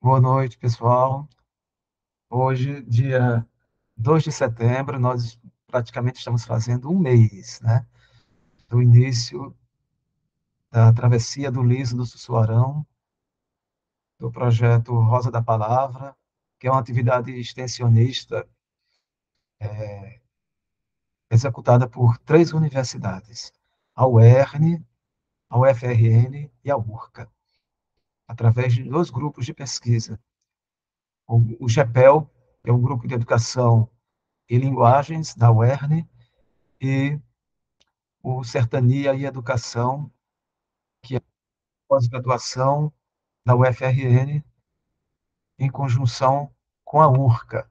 Boa noite, pessoal. Hoje, dia 2 de setembro, nós praticamente estamos fazendo um mês, né, do início da travessia do Liso do Sussuarão, do projeto Rosa da Palavra, que é uma atividade extensionista executada por três universidades, a UERN, a UFRN e a URCA, através de dois grupos de pesquisa. O GEPEL, que é um grupo de educação e linguagens da UERN, e o Certania e Educação, que é pós-graduação da UFRN, em conjunção com a URCA.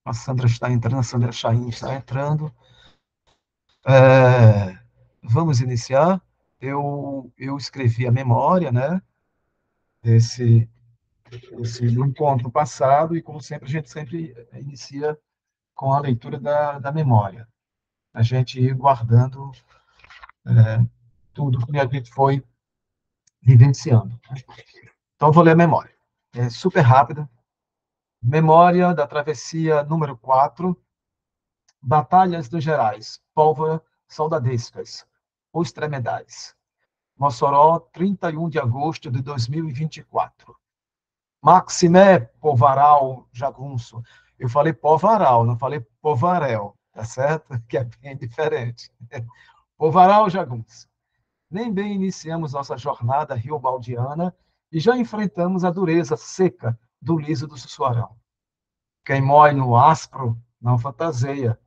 A Sandra está entrando, a Sandra Chain está entrando. É, vamos iniciar. Eu escrevi a memória, né, desse, do encontro passado, e, como sempre, a gente sempre inicia com a leitura da memória. A gente ir guardando tudo que a gente foi vivenciando. Então, eu vou ler a memória. É super rápida. Memória da travessia número 4, Batalhas dos Gerais, Pólvora Soldadescas, Os Tremedais. Mossoró, 31 de agosto de 2024. Maximé Povaral Jagunço. Eu falei Povaral, não falei Povarel, tá certo? Que é bem diferente. Povaral Jagunço. Nem bem iniciamos nossa jornada riobaldiana e já enfrentamos a dureza seca do liso do Sussuarão. Quem mói no áspero não fantaseia,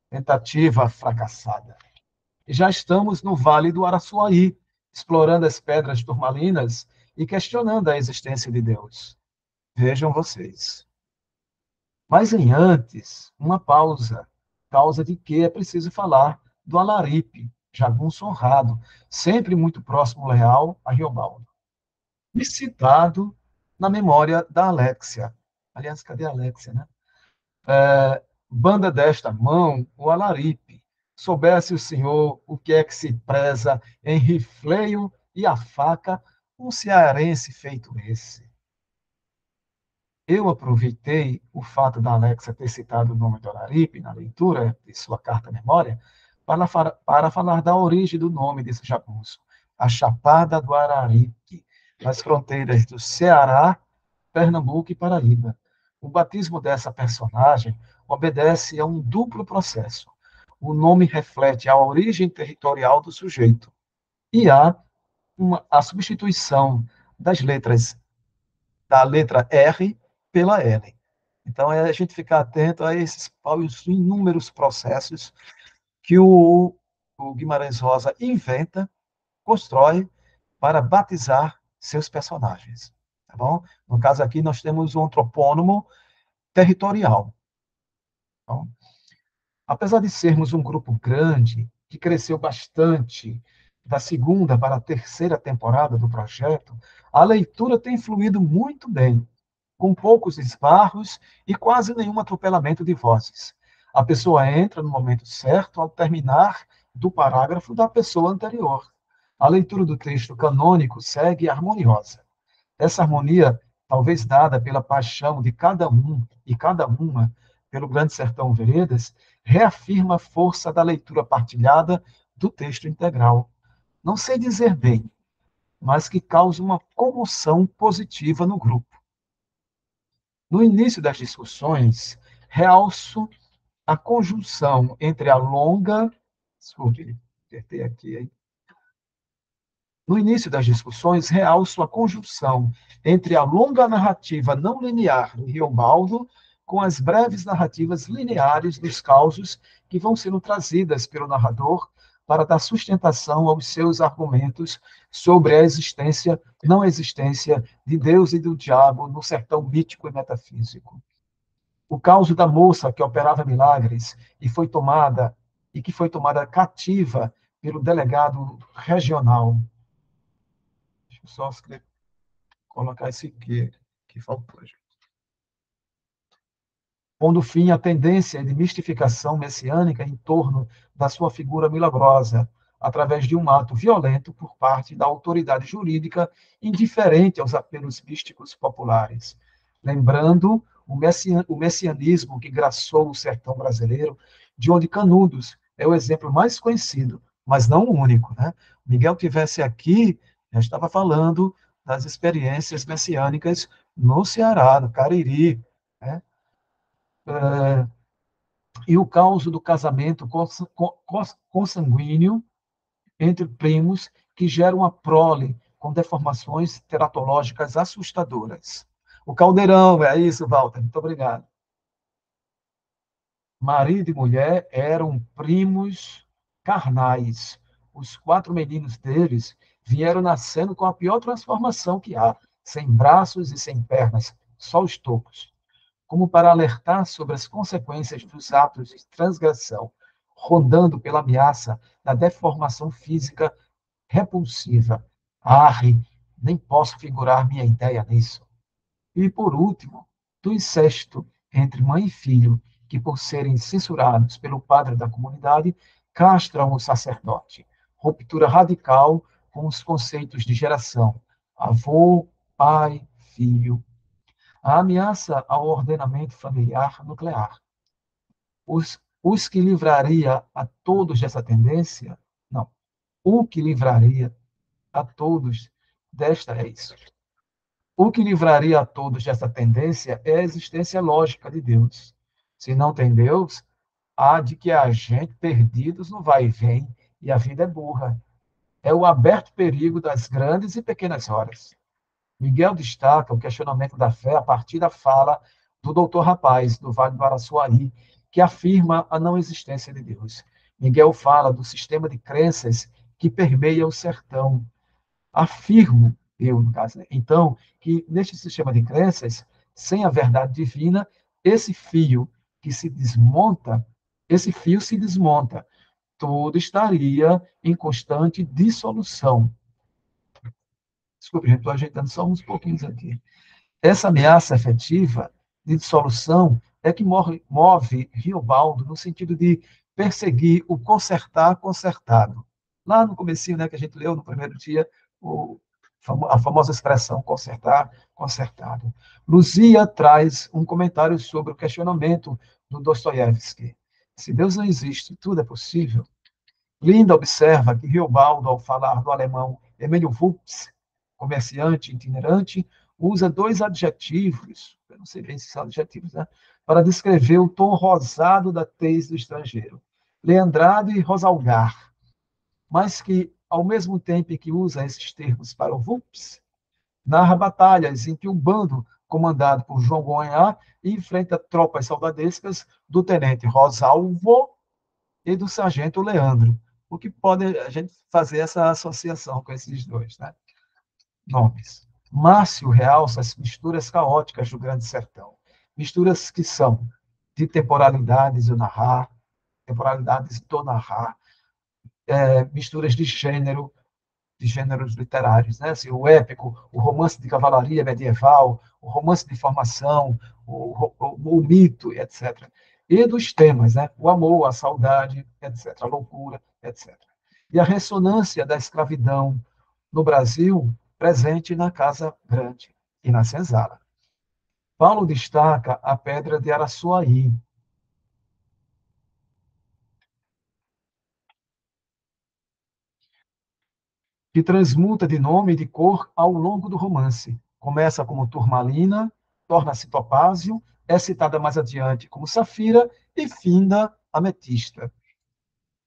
tentativa fracassada. E já estamos no Vale do Araçuaí, explorando as pedras turmalinas e questionando a existência de Deus. Vejam vocês. Mas em antes, uma pausa. Causa de que é preciso falar do Alaripe, jagunço honrado, sempre muito próximo leal a Riobaldo. E citado na memória da Alexia. Aliás, cadê a Alexia, né? Banda desta mão, o alaripe. Soubesse o senhor o que é que se preza em rifleio e a faca, um cearense feito esse. Eu aproveitei o fato da Alexa ter citado o nome do Alaripe na leitura de sua carta-memória para falar da origem do nome desse jagunço, a Chapada do Araripe, nas fronteiras do Ceará, Pernambuco e Paraíba. O batismo dessa personagem obedece a um duplo processo. O nome reflete a origem territorial do sujeito e há a substituição das letras da letra R pela L. Então, é a gente ficar atento a esses aos inúmeros processos que o Guimarães Rosa inventa, constrói para batizar seus personagens. Tá bom? No caso aqui, nós temos um antropônimo territorial. Então, apesar de sermos um grupo grande, que cresceu bastante da segunda para a terceira temporada do projeto, a leitura tem fluído muito bem, com poucos esbarros e quase nenhum atropelamento de vozes. A pessoa entra no momento certo ao terminar do parágrafo da pessoa anterior. A leitura do texto canônico segue harmoniosa. Essa harmonia, talvez dada pela paixão de cada um e cada uma pelo Grande Sertão Veredas, reafirma a força da leitura partilhada do texto integral. Não sei dizer bem, mas que causa uma comoção positiva no grupo. No início das discussões, realço a conjunção entre a longa. Desculpe, apertei aqui, hein? No início das discussões, realço a conjunção entre a longa narrativa não linear de Riobaldo com as breves narrativas lineares dos causos que vão sendo trazidas pelo narrador para dar sustentação aos seus argumentos sobre a existência, não existência de Deus e do diabo no sertão mítico e metafísico. O caso da moça que operava milagres e que foi tomada cativa pelo delegado regional. Deixa eu só colocar esse que faltou. Pondo fim à tendência de mistificação messiânica em torno da sua figura milagrosa, através de um ato violento por parte da autoridade jurídica, indiferente aos apelos místicos populares. Lembrando o messianismo que graçou o sertão brasileiro, de onde Canudos é o exemplo mais conhecido, mas não o único. Né? Miguel tivesse aqui, já estava falando das experiências messiânicas no Ceará, no Cariri, né? E o caos do casamento consanguíneo entre primos que gera uma prole com deformações teratológicas assustadoras. O caldeirão, é isso, Walter, muito obrigado. Marido e mulher eram primos carnais. Os 4 meninos deles vieram nascendo com a pior transformação que há, sem braços e sem pernas, só os tocos, como para alertar sobre as consequências dos atos de transgressão, rondando pela ameaça da deformação física repulsiva. Arre, nem posso figurar minha ideia nisso. E, por último, do incesto entre mãe e filho, que, por serem censurados pelo padre da comunidade, castram o sacerdote. Ruptura radical com os conceitos de geração: avô, pai, filho. A ameaça ao ordenamento familiar nuclear. Os que livraria a todos dessa tendência, não, o que livraria a todos desta é isso. O que livraria a todos dessa tendência é a existência lógica de Deus. Se não tem Deus, há de que a gente perdidos no vai e vem e a vida é burra. É o aberto perigo das grandes e pequenas horas. Miguel destaca o questionamento da fé a partir da fala do doutor Rapaz, do Vale do Araçuaí, que afirma a não existência de Deus. Miguel fala do sistema de crenças que permeia o sertão. Afirmo, eu, no caso, né? Então, que neste sistema de crenças, sem a verdade divina, esse fio que se desmonta, esse fio se desmonta, tudo estaria em constante dissolução. Desculpe, gente, estou ajeitando só uns pouquinhos aqui. Essa ameaça efetiva de dissolução é que move Riobaldo no sentido de perseguir o consertar consertado. Lá no comecinho, né, que a gente leu no primeiro dia, o, a famosa expressão consertar consertado. Luzia traz um comentário sobre o questionamento do Dostoiévski. Se Deus não existe, tudo é possível. Linda observa que Riobaldo, ao falar do alemão Emílio Wulps, comerciante itinerante, usa 2 adjetivos, eu não sei bem se são adjetivos, né, para descrever o tom rosado da tez do estrangeiro. Leandrado e Rosalgar, mas que, ao mesmo tempo em que usa esses termos para o Wulps, narra batalhas em que um bando comandado por João Goiá enfrenta tropas salvadescas do tenente Rosalvo e do sargento Leandro. O que pode a gente fazer essa associação com esses dois, né? Nomes. Márcio realça as misturas caóticas do Grande Sertão. Misturas que são de temporalidades do narrar, misturas de gêneros literários, né? Assim, o épico, o romance de cavalaria medieval, o romance de formação, o mito, etc. E dos temas, né? O amor, a saudade, etc. A loucura, etc. E a ressonância da escravidão no Brasil presente na Casa Grande e na Senzala. Paulo destaca a Pedra de Araçuaí, que transmuta de nome e de cor ao longo do romance. Começa como turmalina, torna-se topázio, é citada mais adiante como safira e finda ametista.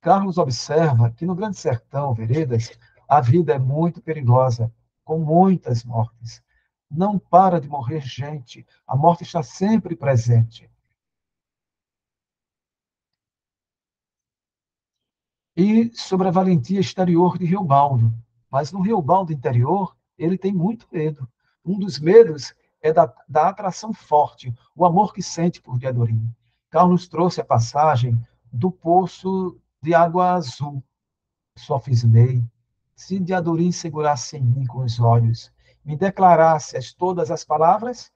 Carlos observa que no Grande Sertão, Veredas, a vida é muito perigosa, com muitas mortes. Não para de morrer gente, a morte está sempre presente. E sobre a valentia exterior de Riobaldo. Mas no Riobaldo interior, ele tem muito medo. Um dos medos é da atração forte, o amor que sente por Diadorim. Carlos trouxe a passagem do poço de água azul. Só fismei. Se Diadorim segurasse em mim com os olhos, me declarasse todas as palavras,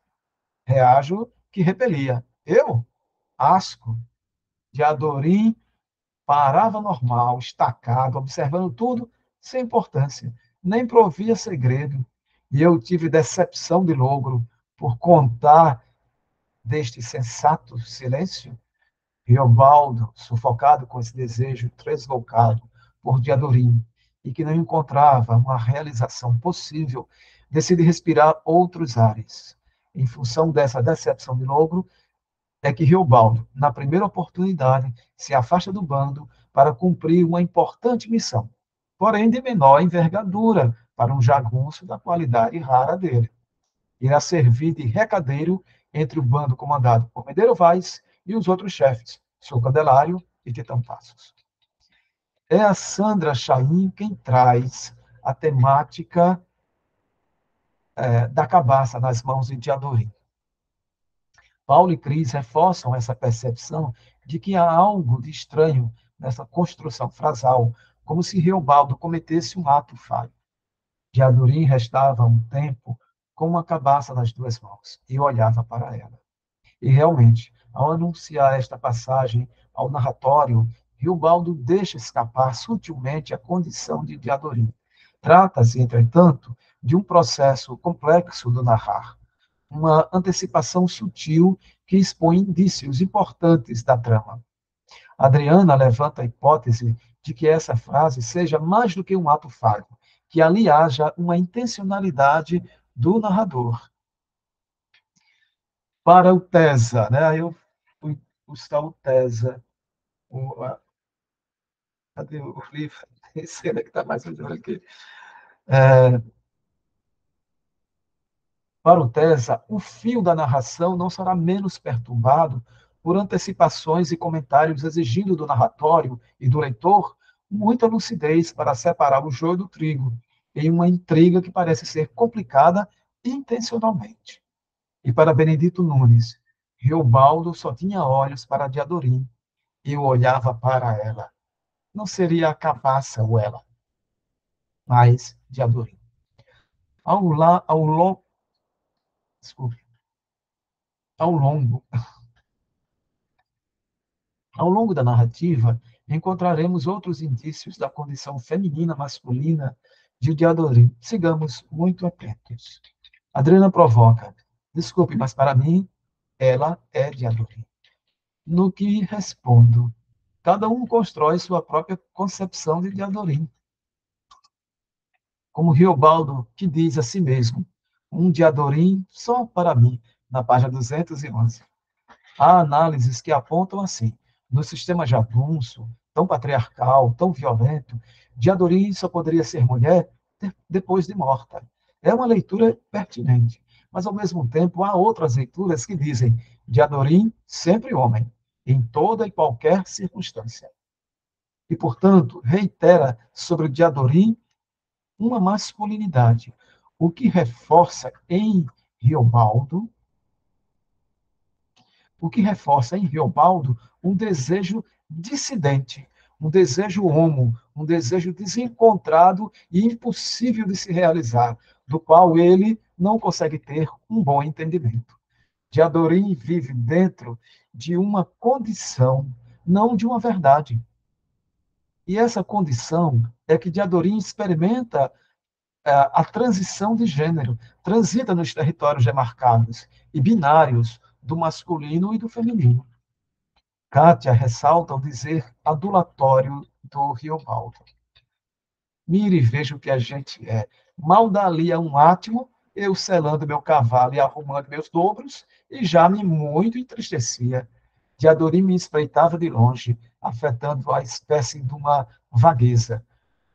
reajo que repelia. Eu? Asco. Diadorim parava normal, estacado, observando tudo sem importância, nem provia segredo. E eu tive decepção de logro por contar deste sensato silêncio. Riobaldo, sufocado com esse desejo tresloucado por Diadorim, e que não encontrava uma realização possível, decide respirar outros ares. Em função dessa decepção de logro, é que Riobaldo, na primeira oportunidade, se afasta do bando para cumprir uma importante missão, porém de menor envergadura para um jagunço da qualidade rara dele. Irá servir de recadeiro entre o bando comandado por Medeiro Vaz e os outros chefes, Sr. Candelário e Titã Passos. É a Sandra Chaim quem traz a temática da cabaça nas mãos de Diadorim. Paulo e Cris reforçam essa percepção de que há algo de estranho nessa construção frasal, como se Reobaldo cometesse um ato falho. Diadorim restava um tempo com uma cabaça nas duas mãos e olhava para ela. E realmente, ao anunciar esta passagem ao narratório, Riobaldo deixa escapar sutilmente a condição de Diadorim. Trata-se, entretanto, de um processo complexo do narrar, uma antecipação sutil que expõe indícios importantes da trama. Adriana levanta a hipótese de que essa frase seja mais do que um ato falho, que ali haja uma intencionalidade do narrador. Para o Tesa, né? Aí eu fui buscar o Tesa, cadê o livro? Esse que está mais ou menos aqui. Para o Tesa, o fio da narração não será menos perturbado por antecipações e comentários exigindo do narratório e do leitor muita lucidez para separar o joio do trigo, em uma intriga que parece ser complicada intencionalmente. E para Benedito Nunes, Riobaldo só tinha olhos para Diadorim. Eu olhava para ela. Não seria a cabaça ou ela, mas Diadorim. Ao, lo, desculpe, ao longo Ao longo da narrativa, encontraremos outros indícios da condição feminina masculina de Diadorim. Sigamos muito atentos. Adriana provoca. Desculpe, mas para mim, ela é Diadorim. No que respondo, cada um constrói sua própria concepção de Diadorim. Como Riobaldo, que diz a si mesmo, um Diadorim só para mim, na página 211. Há análises que apontam assim: no sistema jagunço, tão patriarcal, tão violento, Diadorim só poderia ser mulher depois de morta. É uma leitura pertinente, mas ao mesmo tempo há outras leituras que dizem Diadorim sempre homem, em toda e qualquer circunstância. E, portanto, reitera sobre Diadorim uma masculinidade, o que reforça em Riobaldo um desejo dissidente, um desejo homo, um desejo desencontrado e impossível de se realizar, do qual ele não consegue ter um bom entendimento. Diadorim vive dentro de uma condição, não de uma verdade. E essa condição é que Diadorim experimenta a transição de gênero, transita nos territórios demarcados e binários do masculino e do feminino. Kátia ressalta o dizer adulatório do Riobaldo. Mire e veja o que a gente é. Mal dali a um átimo, eu selando meu cavalo e arrumando meus dobros, e já me muito entristecia. Diadorim me espreitava de longe, afetando a espécie de uma vagueza.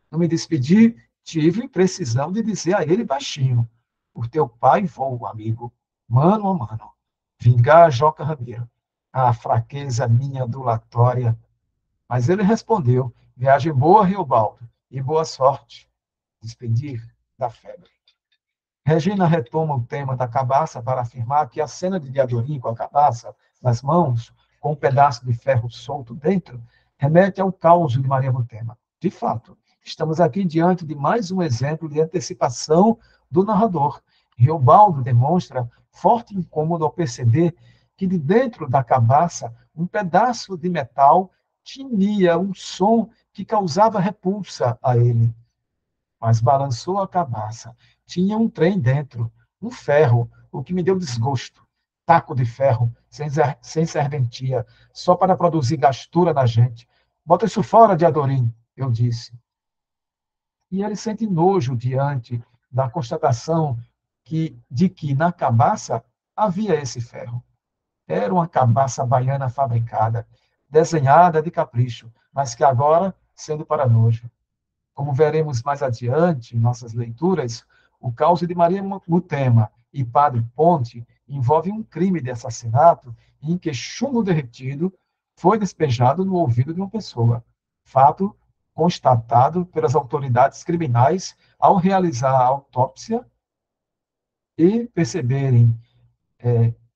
Não me despedi, tive precisão de dizer a ele baixinho: por teu pai vou, amigo, mano a mano, vingar Joca Ramiro, a fraqueza minha adulatória. Mas ele respondeu: viagem boa, Riobaldo, e boa sorte. Despedir da febre. Regina retoma o tema da cabaça para afirmar que a cena de Diadorim com a cabaça nas mãos, com um pedaço de ferro solto dentro, remete ao caos de Maria Mutema. De fato, estamos aqui diante de mais um exemplo de antecipação do narrador. Riobaldo demonstra forte incômodo ao perceber que de dentro da cabaça um pedaço de metal tinha um som que causava repulsa a ele, mas balançou a cabaça. Tinha um trem dentro, um ferro, o que me deu desgosto. Taco de ferro, sem serventia, só para produzir gastura na gente. Bota isso fora de Adorim, eu disse. E ele sente nojo diante da constatação de que na cabaça havia esse ferro. Era uma cabaça baiana fabricada, desenhada de capricho, mas que agora, sendo para nojo. Como veremos mais adiante em nossas leituras, o caso de Maria Mutema e Padre Ponte envolve um crime de assassinato em que chumbo derretido foi despejado no ouvido de uma pessoa. Fato constatado pelas autoridades criminais ao realizar a autópsia e perceberem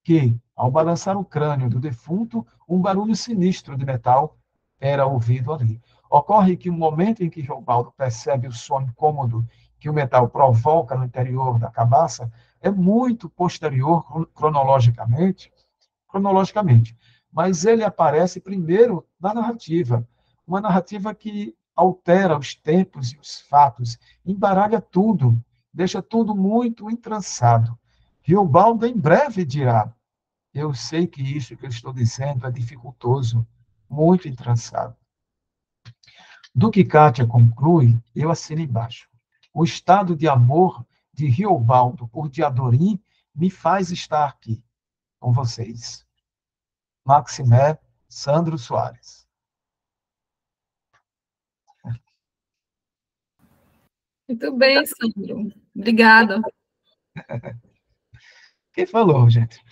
que, ao balançar o crânio do defunto, um barulho sinistro de metal era ouvido ali. Ocorre que o momento em que Geobaldo percebe o som incômodo que o metal provoca no interior da cabaça é muito posterior cronologicamente, mas ele aparece primeiro na narrativa, uma narrativa que altera os tempos e os fatos, embaralha tudo, deixa tudo muito entrançado. Riobaldo em breve dirá: eu sei que isso que eu estou dizendo é dificultoso, muito entrançado. Do que Kátia conclui, eu assino embaixo. O estado de amor de Riobaldo por Diadorim me faz estar aqui com vocês. Maximé Sandro Soares. Muito bem, Sandro. Obrigada. Quem falou, gente?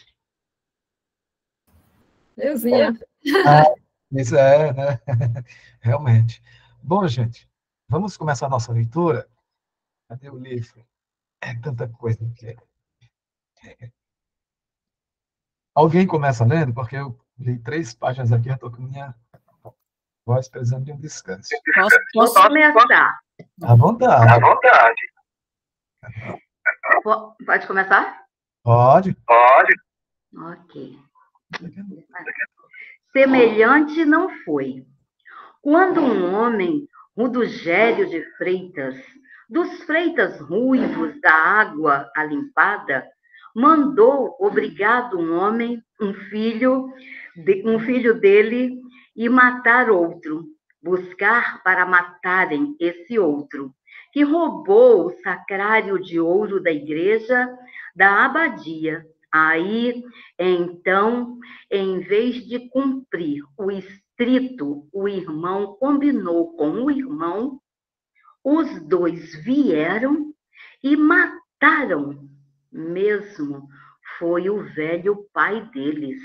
Euzinha. Isso é, né? Realmente. Bom, gente, vamos começar a nossa leitura. Cadê o livro? É tanta coisa que alguém começa lendo, porque eu li 3 páginas aqui, eu estou com minha voz precisando de um descanso. Posso começar? À vontade. À vontade. Pode começar? Pode. Pode. Ok. Semelhante não foi. Quando um homem, Rudogério de Freitas, dos Freitas ruivos da água alimpada, mandou obrigado um homem, um filho dele, e matar outro, buscar para matarem esse outro, que roubou o sacrário de ouro da igreja da abadia. Aí, então, em vez de cumprir o estrito, o irmão combinou com o irmão, os dois vieram e mataram mesmo. Foi o velho pai deles,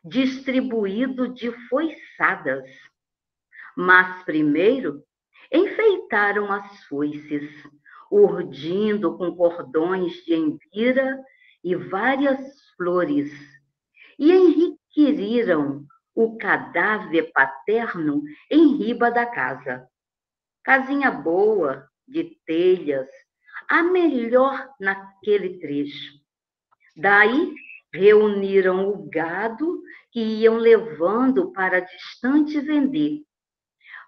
distribuído de foiçadas. Mas primeiro enfeitaram as foices, urdindo com cordões de envira e várias flores, e enriqueceram o cadáver paterno em riba da casa. Casinha boa, de telhas, a melhor naquele trecho. Daí reuniram o gado que iam levando para distante vender,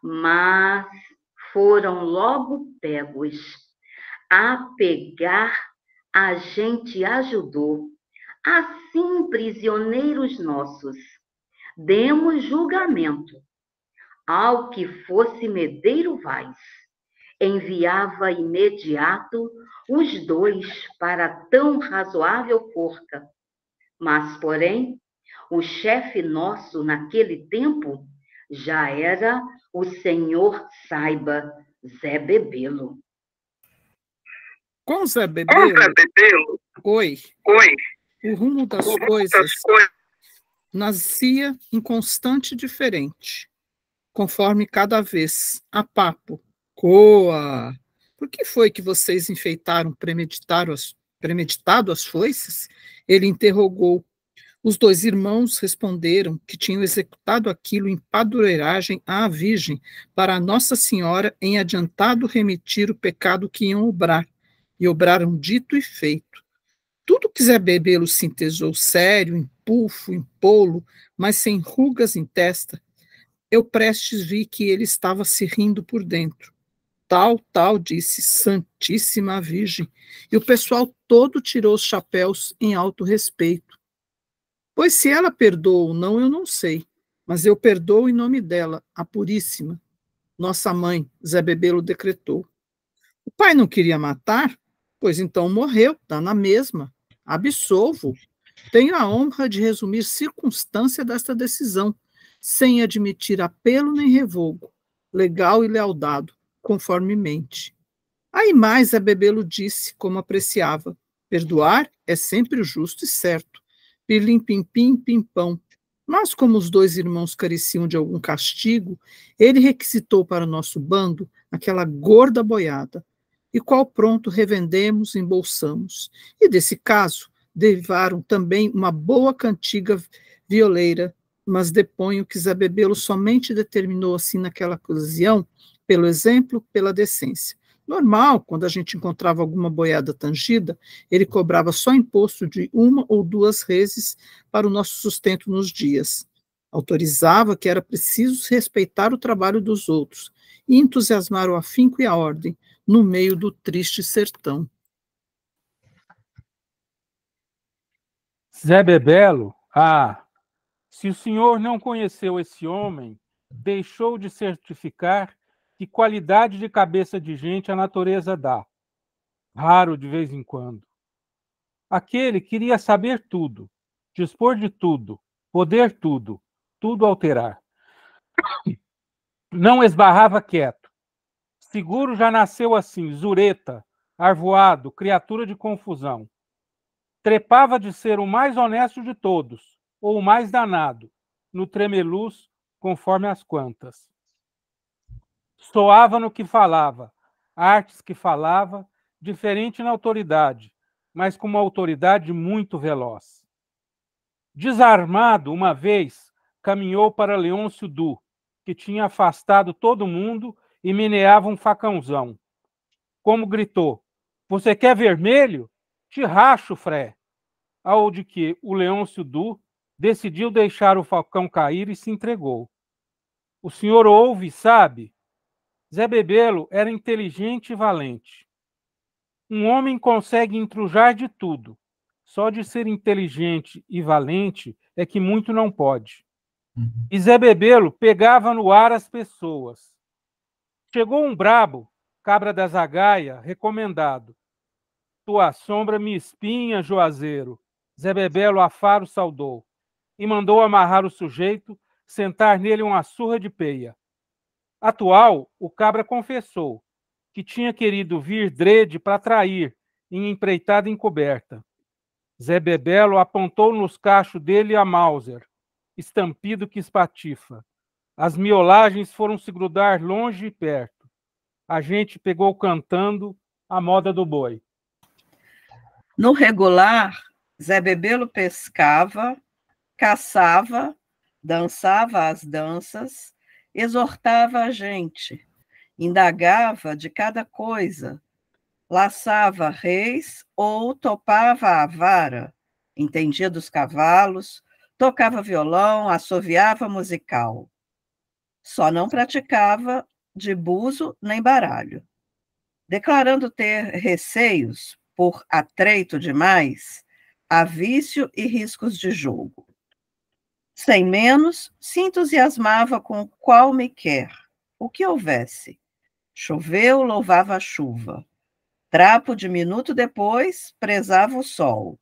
mas foram logo pegos. A pegar, a gente ajudou. Assim, prisioneiros nossos, demos julgamento ao que fosse Medeiro Vaz. Enviava imediato os dois para tão razoável forca. Mas, porém, o chefe nosso naquele tempo já era o senhor Saiba, Zé Bebelo. Com Zé Bebelo, oi, o rumo das coisas nascia em constante diferente, conforme cada vez a papo. Coa! Por que foi que vocês enfeitaram premeditado as foices? Ele interrogou. Os 2 irmãos responderam que tinham executado aquilo em padroeiragem à Virgem, para a Nossa Senhora em adiantado remitir o pecado que iam obrar, e obraram dito e feito. Tudo que Zé Bebelo sintesou sério, impulso, empolo, mas sem rugas em testa, Eu prestes vi que ele estava se rindo por dentro. Tal, disse, Santíssima Virgem. E o pessoal todo tirou os chapéus em alto respeito. Pois se ela perdoa ou não, eu não sei. Mas eu perdoo em nome dela, a Puríssima. Nossa mãe, Zé Bebelo decretou. O pai não queria matar? Pois então morreu, dá na mesma. Absolvo. Tenho a honra de resumir circunstância desta decisão, sem admitir apelo nem revogo, legal e lealdado, conformemente. Aí mais a Bebelo disse, como apreciava, perdoar é sempre o justo e certo. Pirlim, pim, pim, pimpão. Mas como os dois irmãos careciam de algum castigo, ele requisitou para o nosso bando aquela gorda boiada, e qual pronto revendemos, embolsamos. E desse caso, derivaram também uma boa cantiga violeira, mas deponho que Zé Bebelo somente determinou assim naquela ocasião, pelo exemplo, pela decência. Normal, quando a gente encontrava alguma boiada tangida, ele cobrava só imposto de 1 ou 2 vezes para o nosso sustento nos dias. Autorizava que era preciso respeitar o trabalho dos outros e entusiasmar o afinco e a ordem no meio do triste sertão. Zé Bebelo, se o senhor não conheceu esse homem, deixou de certificar que qualidade de cabeça de gente a natureza dá, raro de vez em quando. Aquele queria saber tudo, dispor de tudo, poder tudo, tudo alterar. Não esbarrava quieto. Seguro já nasceu assim, zureta, arvoado, criatura de confusão. Trepava de ser o mais honesto de todos, ou o mais danado, no tremeluz, conforme as quantas. Soava no que falava, artes que falava, diferente na autoridade, mas com uma autoridade muito veloz. Desarmado, uma vez, caminhou para Leôncio Du, que tinha afastado todo mundo e meneava um facãozão. Como gritou, "Você quer vermelho? Te racho, fré!" Ao de que o Leôncio Du decidiu deixar o facão cair e se entregou. O senhor ouve, sabe? Zé Bebelo era inteligente e valente. Um homem consegue intrujar de tudo. Só de ser inteligente e valente é que muito não pode. E Zé Bebelo pegava no ar as pessoas. Chegou um brabo, cabra da Zagaia, recomendado. Tua sombra me espinha, Juazeiro. Zé Bebelo a faro saudou. E mandou amarrar o sujeito, sentar nele uma surra de peia. Atual, o cabra confessou que tinha querido vir drede para trair em empreitada encoberta. Zé Bebelo apontou nos cachos dele a Mauser, estampido que espatifa. As miolagens foram se grudar longe e perto. A gente pegou cantando a moda do boi. No regular, Zé Bebelo pescava, caçava, dançava as danças, exortava a gente, indagava de cada coisa, laçava reis ou topava a vara, entendia dos cavalos, tocava violão, assoviava musical. Só não praticava de buzo nem baralho. Declarando ter receios por atreito demais, a vício e riscos de jogo. Sem menos, se entusiasmava com qual me quer, o que houvesse. Choveu, louvava a chuva. Trapo de minuto depois, prezava o sol.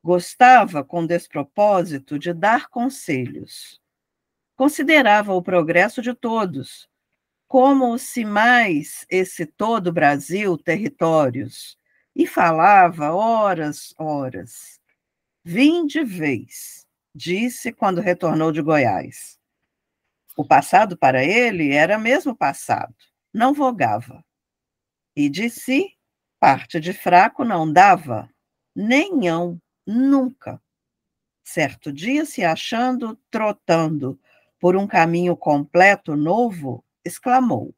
Gostava, com despropósito, de dar conselhos. Considerava o progresso de todos, como se mais esse todo Brasil territórios, e falava horas. Vim de vez, disse quando retornou de Goiás. O passado para ele era mesmo passado, não vogava. E de si, parte de fraco não dava, nenhum, nunca. Certo dia, se achando, trotando por um caminho completo novo, exclamou: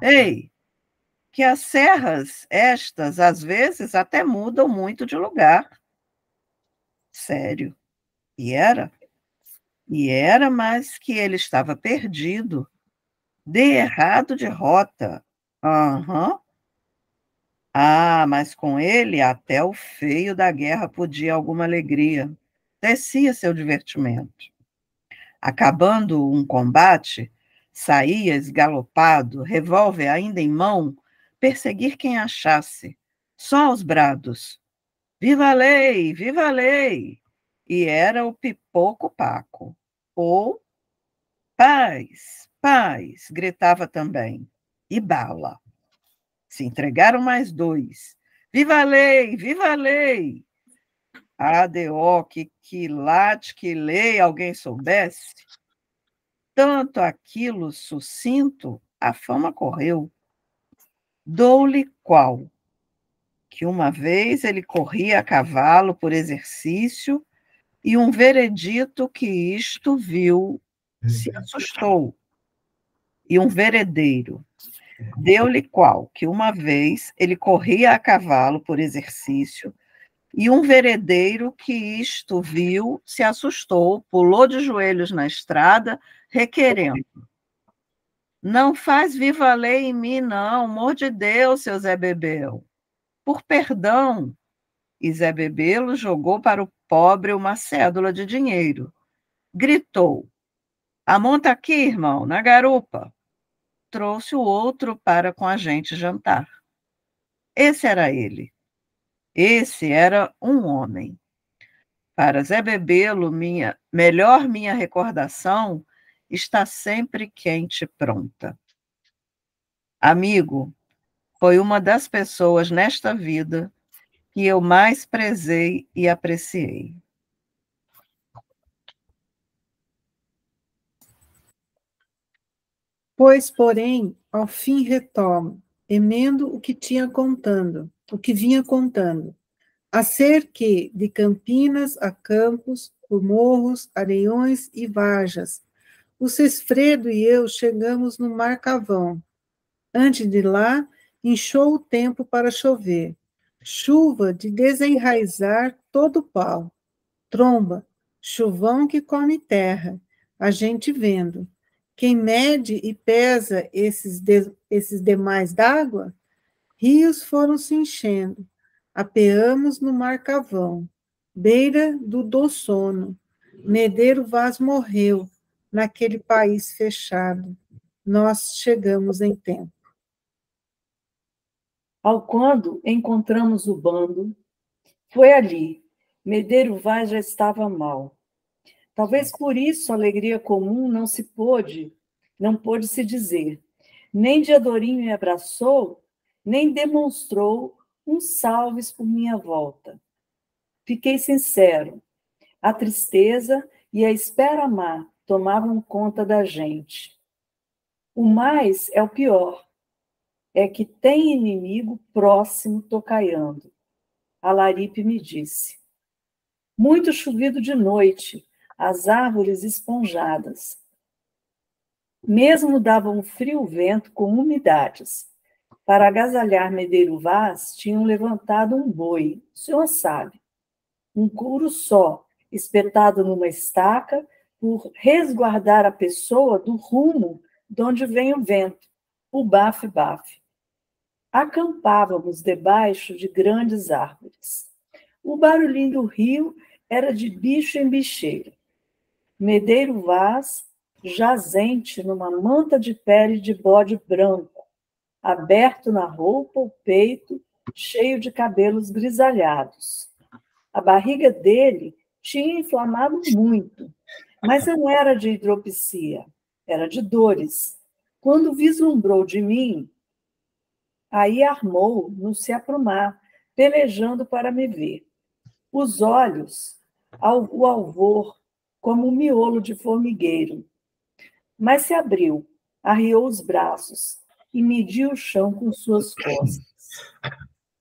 Ei, que as serras estas, às vezes, até mudam muito de lugar. Sério. E era. E era mais que ele estava perdido, de errado de rota. Aham. Ah, mas com ele até o feio da guerra podia alguma alegria. Descia seu divertimento. Acabando um combate, saía esgalopado, revólver ainda em mão, perseguir quem achasse. Só os brados. Viva a lei! Viva a lei! E era o pipoco Paco. Ou paz, paz, gritava também. E bala. Se entregaram mais dois. Viva a lei! Viva a lei! ADO, que late, que lei, alguém soubesse. Tanto aquilo sucinto, a fama correu. Dou-lhe qual, que uma vez ele corria a cavalo por exercício e um veredito que isto viu se assustou. E um veredeiro. Deu-lhe qual, que uma vez ele corria a cavalo por exercício e um veredeiro que isto viu se assustou, pulou de joelhos na estrada, requerendo: não faz viva a lei em mim, não, amor de Deus, seu Zé Bebel. Por perdão. E Zé Bebelo jogou para o pobre uma cédula de dinheiro. Gritou: amonta aqui, irmão, na garupa. Trouxe o outro para com a gente jantar. Esse era ele. Esse era um homem. Para Zé Bebelo, minha recordação está sempre quente e pronta. Amigo, foi uma das pessoas nesta vida que eu mais prezei e apreciei. Pois, porém, ao fim retomo, emendo o que vinha contando, a ser que, de Campinas a Campos, por morros, areiões e varjas, o Cesfredo e eu chegamos no Marcavão. Antes de lá, inchou o tempo para chover. Chuva de desenraizar todo o pau. Tromba, chuvão que come terra, a gente vendo. Quem mede e pesa esses demais d'água? Rios foram se enchendo. Apeamos no Marcavão, beira do Dossono. Medeiro Vaz morreu naquele país fechado. Nós chegamos em tempo. Ao quando encontramos o bando, foi ali. Medeiro Vaz já estava mal. Talvez por isso a alegria comum não pôde se dizer. Nem Diadorim me abraçou, nem demonstrou salves por minha volta. Fiquei sincero. A tristeza e a espera má tomavam conta da gente. O mais é o pior. É que tem inimigo próximo tocaiando. A Laripe me disse. Muito chovido de noite, as árvores esponjadas. Mesmo dava um frio vento com umidades. Para agasalhar Medeiro Vaz, tinham levantado um boi, o senhor sabe. Um couro só, espetado numa estaca, por resguardar a pessoa do rumo de onde vem o vento, o baf-baf. Acampávamos debaixo de grandes árvores. O barulhinho do rio era de bicho em bicheiro. Medeiro Vaz, jazente numa manta de pele de bode branco, aberto na roupa o peito, cheio de cabelos grisalhados. A barriga dele tinha inflamado muito, mas não era de hidropisia, era de dores. Quando vislumbrou de mim, aí armou no se aprumar, pelejando para me ver. Os olhos, o alvor, como um miolo de formigueiro. Mas se abriu, arriou os braços e mediu o chão com suas costas.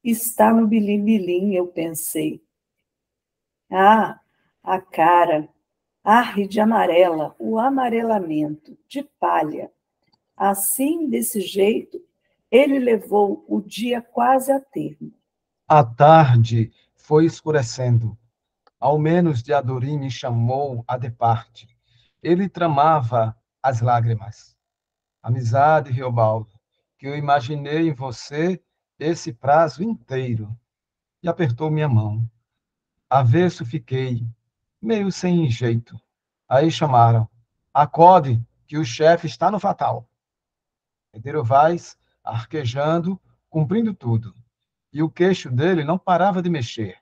Está no bilim-bilim, eu pensei. Ah, a cara, arre de amarela, o amarelamento, de palha. Assim, desse jeito, ele levou o dia quase a termo. A tarde foi escurecendo. Ao menos Diadorim me chamou a de parte. ele tramava as lágrimas. Amizade, Riobaldo, que eu imaginei em você esse prazo inteiro. E apertou minha mão. Avesso fiquei, meio sem jeito. Aí chamaram. Acode, que o chefe está no Fatal. Pedro Vaz, arquejando, cumprindo tudo. E o queixo dele não parava de mexer.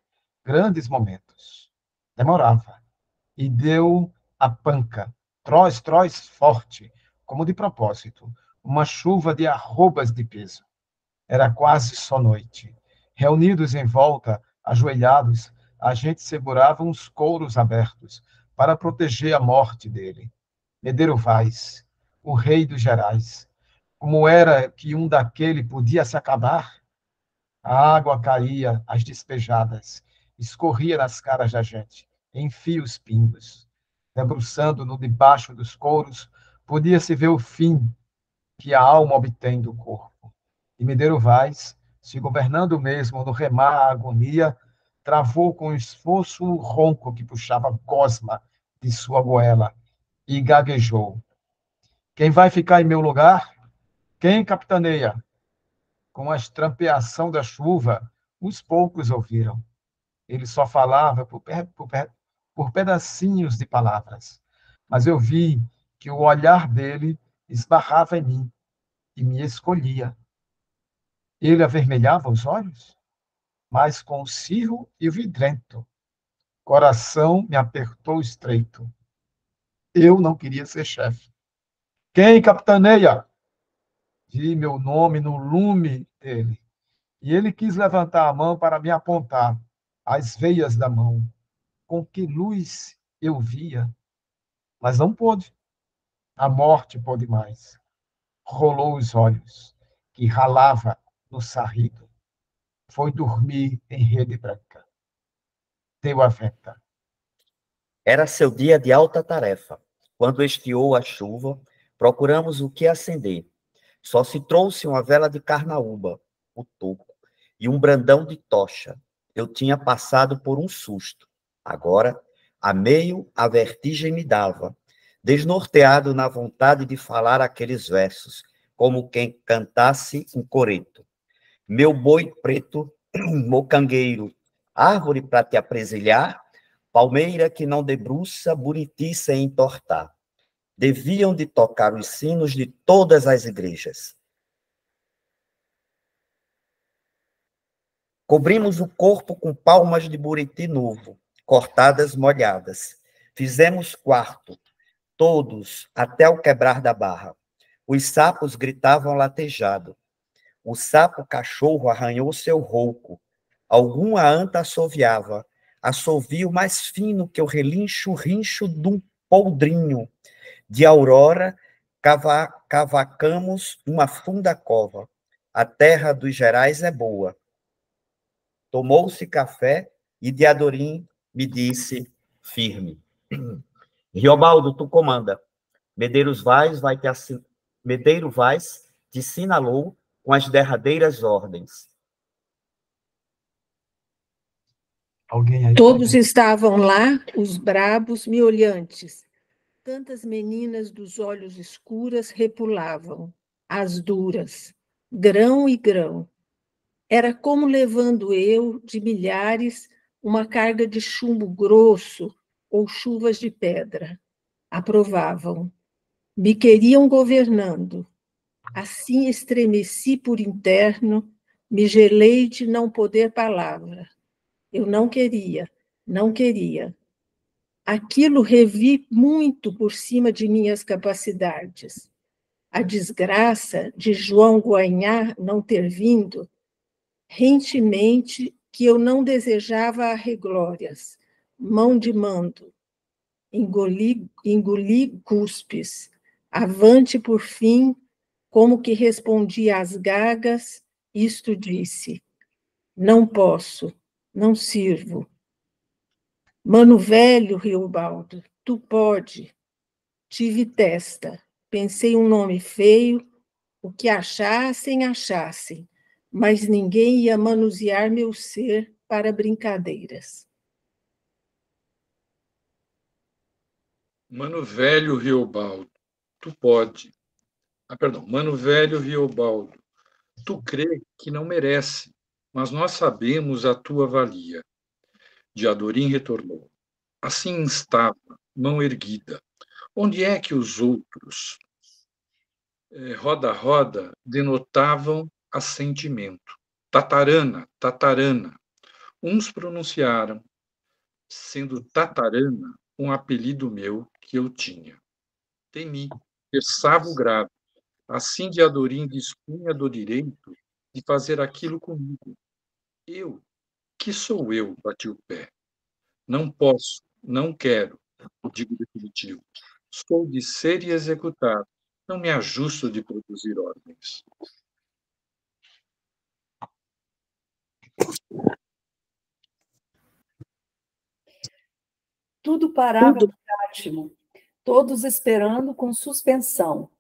Grandes momentos. Demorava. E deu a panca. Troz, troz, forte, como de propósito. Uma chuva de arrobas de peso. Era quase só noite. Reunidos em volta, ajoelhados, a gente segurava uns couros abertos para proteger a morte dele. Medeiro Vaz, o rei dos Gerais. Como era que um daquele podia se acabar? A água caía às despejadas, escorria nas caras da gente, em fios pingos. Debruçando-no debaixo dos couros, podia-se ver o fim que a alma obtém do corpo. E Medeiro Vaz, se governando mesmo no remar a agonia, travou com esforço o ronco que puxava gosma de sua goela e gaguejou. Quem vai ficar em meu lugar? Quem capitaneia? Com a estrampeação da chuva, os poucos ouviram. Ele só falava por pedacinhos de palavras. Mas eu vi que o olhar dele esbarrava em mim e me escolhia. Ele avermelhava os olhos, mas com o cirro e o vidrento. Coração me apertou estreito. Eu não queria ser chefe. Quem capitaneia? Vi meu nome no lume dele. E ele quis levantar a mão para me apontar as veias da mão. Com que luz eu via, mas não pôde. A morte pôde mais. Rolou os olhos, que ralava no sarrido. Foi dormir em rede branca. Deu a venta. Era seu dia de alta tarefa. Quando esquiou a chuva, procuramos o que acender. Só se trouxe uma vela de carnaúba, o toco, e um brandão de tocha. Eu tinha passado por um susto. Agora, a meio, a vertigem me dava, desnorteado na vontade de falar aqueles versos, como quem cantasse um coreto. Meu boi preto, mocangueiro, árvore para te apresilhar, palmeira que não debruça, buriti sem entortar. Deviam de tocar os sinos de todas as igrejas. Cobrimos o corpo com palmas de buriti novo, cortadas molhadas. Fizemos quarto, todos, até o quebrar da barra. Os sapos gritavam latejado. O sapo cachorro arranhou seu rouco. Alguma anta assoviava, assovio mais fino que o relincho-rincho de um poldrinho. De aurora, cavacamos uma funda cova. A terra dos Gerais é boa. Tomou-se café e Diadorim me disse firme. Riobaldo, tu comanda. Medeiros Vaz Medeiro Vaz te sinalou com as derradeiras ordens. Todos estavam lá, os brabos miolhantes. Tantas meninas dos olhos escuras repulavam, as duras, grão e grão. Era como levando eu, de milhares, uma carga de chumbo grosso ou chuvas de pedra. Aprovavam. Me queriam governando. Assim estremeci por interno, me gelei de não poder palavra. Eu não queria, não queria. Aquilo revi muito por cima de minhas capacidades. A desgraça de João Guanhá não ter vindo, rentemente que eu não desejava arreglórias, mão de mando. Engoli cuspes, avante por fim, como que respondi às gagas, isto disse, não posso, não sirvo. Mano velho, Riobaldo, tu pode. Tive testa, pensei um nome feio, o que achassem, mas ninguém ia manusear meu ser para brincadeiras. Mano velho Riobaldo, tu pode. Mano velho Riobaldo, tu crê que não merece, mas nós sabemos a tua valia. Diadorim retornou. Assim estava, mão erguida. Onde é que os outros, roda-roda, denotavam assentimento? Tatarana, tatarana. Uns pronunciaram, sendo tatarana um apelido meu que eu tinha. Temi, versava o grave. Assim Diadorim dispunha do direito de fazer aquilo comigo. Eu, que sou eu, bati o pé. Não posso, não quero, digo definitivo. Sou de ser e executar. Não me ajusto de produzir ordens. Tudo parava por último, todos esperando com suspensão.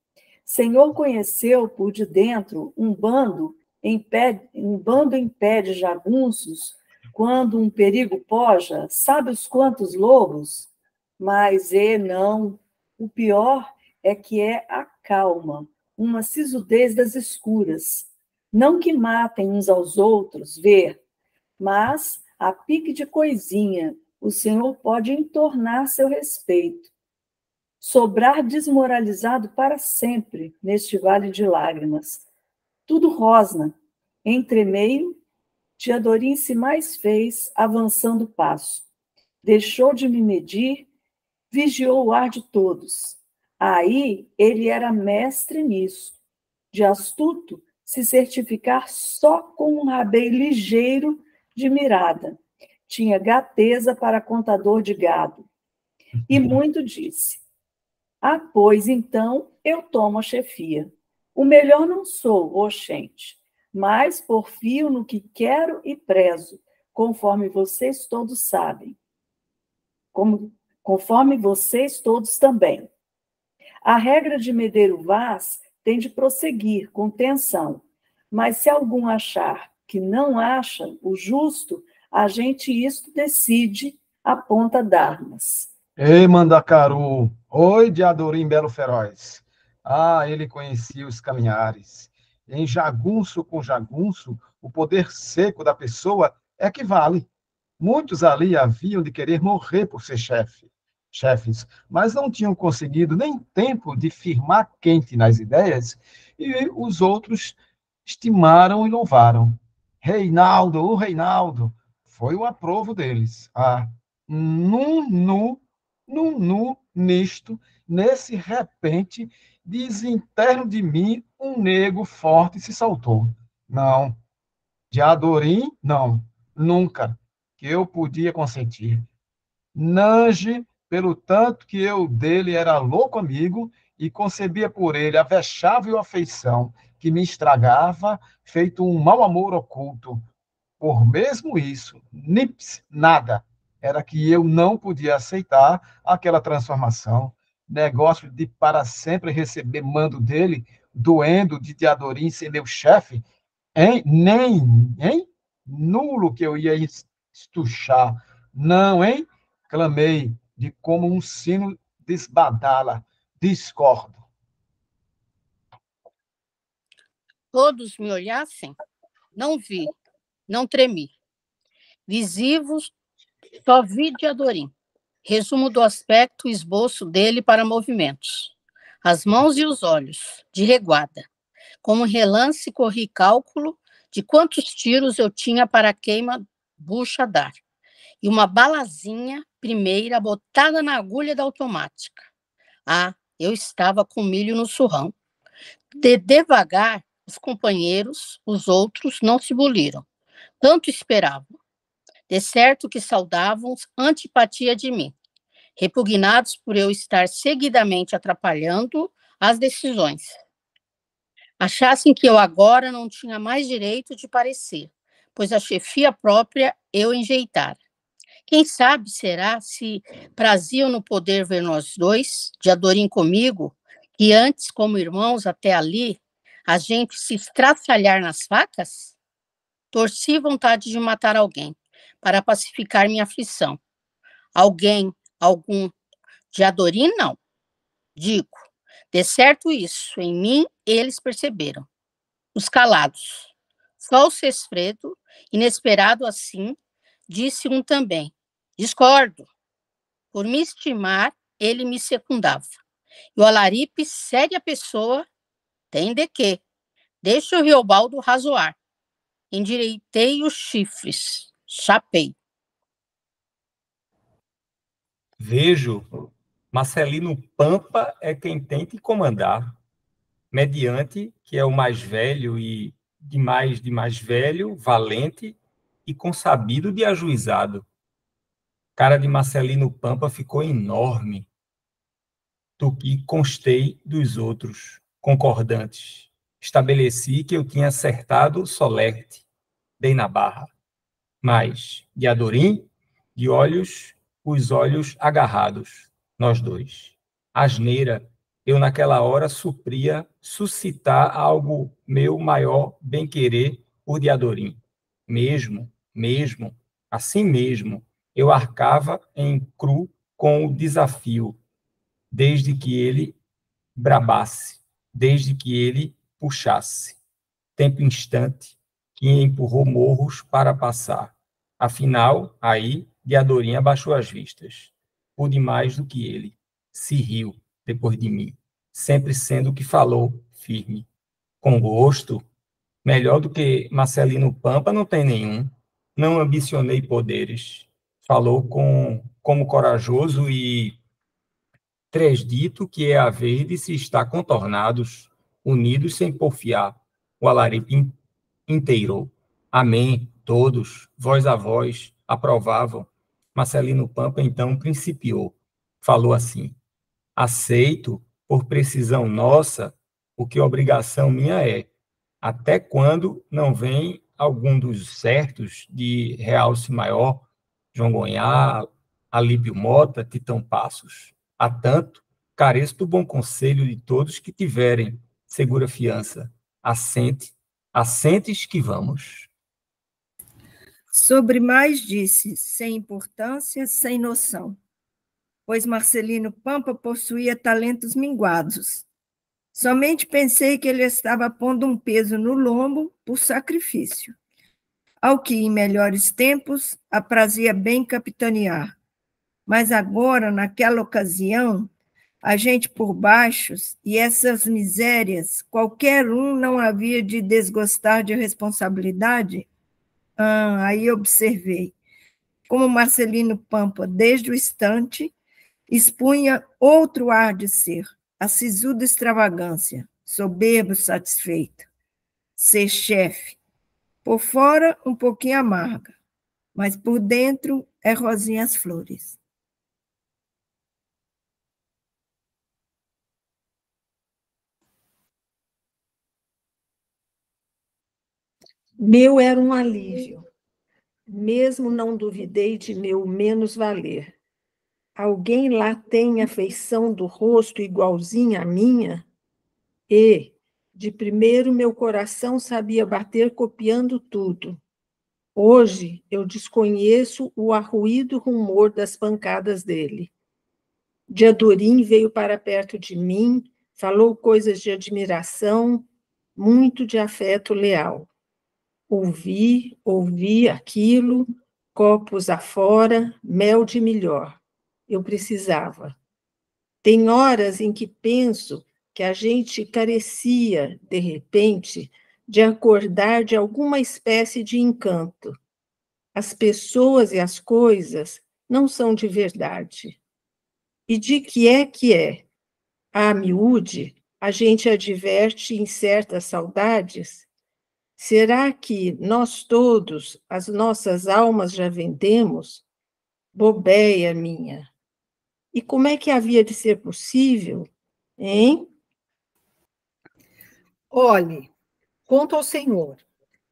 Senhor conheceu por de dentro um bando em pé de jagunços, quando um perigo poja, sabe os quantos lobos? Mas não, o pior é que é a calma, uma sisudez das escuras. Não que matem uns aos outros, ver, mas, a pique de coisinha, o Senhor pode entornar seu respeito. Sobrar desmoralizado para sempre neste vale de lágrimas. Tudo rosna. Entremeio, Diadorim se mais fez, avançando o passo. Deixou de me medir, vigiou o ar de todos. Aí ele era mestre nisso. De astuto, se certificar só com um rabeio ligeiro de mirada. Tinha gateza para contador de gado. E muito disse. Pois então eu tomo a chefia. O melhor não sou, oxente, mas porfio no que quero e prezo, conforme vocês todos sabem. Conforme vocês todos também. A regra de Medeiro Vaz tem de prosseguir com tensão, mas se algum achar que não acha o justo, a gente isto decide a ponta d'armas. Ei, Mandacaru! Oi, Diadorim Belo Feroz! Ele conhecia os caminhares. Em jagunço com jagunço, o poder seco da pessoa é que vale. Muitos ali haviam de querer morrer por ser chefes, mas não tinham conseguido nem tempo de firmar quente nas ideias, e os outros estimaram e louvaram. O Reinaldo, foi o aprovo deles. Nisto, nesse repente, desinterno de mim, um nego forte se saltou. Não, Diadorim, não, nunca, que eu podia consentir. Nange, pelo tanto que eu dele era louco amigo e concebia por ele a vexável afeição que me estragava, feito um mau amor oculto. Por mesmo isso, nips, nada, era que eu não podia aceitar aquela transformação. Negócio de para sempre receber mando dele, doendo de Diadorim ser meu chefe, hein? Hein? Nulo que eu ia estuchar. Não, hein? Clamei, de como um sino desbadala. Discordo. Todos me olhassem? Não vi, não tremi. Visivos, só vi Diadorim. Resumo do aspecto e esboço dele para movimentos. As mãos e os olhos, de reguada. Como relance, corri cálculo de quantos tiros eu tinha para a queima bucha dar. E uma balazinha primeira botada na agulha da automática. Eu estava com milho no surrão. Devagar, os companheiros, os outros, não se buliram. Tanto esperavam. De certo que saudavam antipatia de mim, repugnados por eu estar seguidamente atrapalhando as decisões. Achassem que eu agora não tinha mais direito de parecer, pois a chefia própria eu enjeitara. Quem sabe será se praziam no poder ver nós dois, Diadorim comigo, que antes, como irmãos até ali, a gente se estraçalhar nas facas? Torci vontade de matar alguém, para pacificar minha aflição. Algum, De Adorim, não. Digo, de certo isso, em mim eles perceberam. Os calados. Só o Sesfredo, inesperado assim, disse um também. Discordo. Por me estimar, ele me secundava. E o Alaripe, séria pessoa, tem de quê? Deixa o Riobaldo razoar. Endireitei os chifres. Chapei. Vejo, Marcelino Pampa é quem tem que comandar, mediante que é o mais velho e de mais velho, valente e consabido de ajuizado. Cara de Marcelino Pampa ficou enorme do que constei dos outros concordantes. Estabeleci que eu tinha acertado solerte, dei na barra. Mas, de Adorim, de olhos, os olhos agarrados, nós dois. Asneira, eu naquela hora supria suscitar algo meu maior bem-querer por de Adorim. Mesmo, assim mesmo, eu arcava em cru com o desafio, desde que ele brabasse, desde que ele puxasse. Tempo instante que empurrou morros para passar. Afinal, aí, de Adorim abaixou as vistas. Pude mais do que ele. Se riu, depois de mim, sempre sendo o que falou, firme. Com gosto, melhor do que Marcelino Pampa não tem nenhum. Não ambicionei poderes. Falou como corajoso e tresdito que é a vez de se estar contornados, unidos sem porfiar. O Alaripe inteirou. Amém, todos, voz a voz, aprovavam. Marcelino Pampa então principiou. Falou assim: aceito, por precisão nossa, o que obrigação minha é, até quando não vem algum dos certos de realce maior, João Gonhar, Alípio Mota, Titão Passos. Há tanto, careço do bom conselho de todos que tiverem segura fiança. Assentes que vamos. Sobre mais disse, sem importância, sem noção, pois Marcelino Pampa possuía talentos minguados. Somente pensei que ele estava pondo um peso no lombo por sacrifício, ao que, em melhores tempos, aprazia bem capitanear. Mas agora, naquela ocasião, a gente por baixos e essas misérias, qualquer um não havia de desgostar de responsabilidade? Aí observei como Marcelino Pampa, desde o instante, expunha outro ar de ser, a sisuda extravagância, soberbo satisfeito. Ser chefe, por fora um pouquinho amarga, mas por dentro é rosinha as flores. Meu era um alívio. Mesmo não duvidei de meu menos valer. Alguém lá tem a feição do rosto igualzinha à minha? E, de primeiro, meu coração sabia bater copiando tudo. Hoje, eu desconheço o arruído rumor das pancadas dele. De Adorim veio para perto de mim, falou coisas de admiração, muito de afeto leal. Ouvi aquilo, copos afora, mel de melhor. Eu precisava. Tem horas em que penso que a gente carecia, de repente, de acordar de alguma espécie de encanto. As pessoas e as coisas não são de verdade. E de que é? A miúde, a gente adverte em certas saudades. Será que nós todos, as nossas almas já vendemos? Bobeia minha. E como é que havia de ser possível, hein? Olhe, conto ao senhor.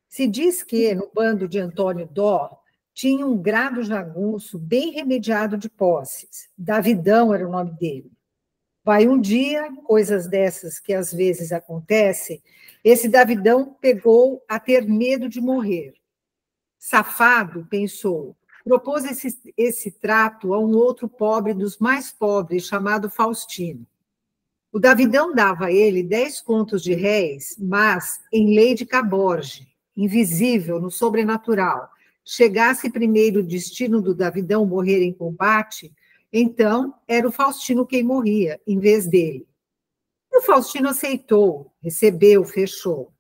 Se diz que, no bando de Antônio Dó, tinha um grado jagunço bem remediado de posses. Davidão era o nome dele. Vai um dia, coisas dessas que às vezes acontecem, esse Davidão pegou a ter medo de morrer. Safado, pensou, propôs esse trato a um outro pobre dos mais pobres, chamado Faustino. O Davidão dava a ele 10 contos de réis, mas em lei de caborge, invisível no sobrenatural, chegasse primeiro o destino do Davidão morrer em combate, então era o Faustino quem morria, em vez dele. E o Faustino aceitou, recebeu, fechou.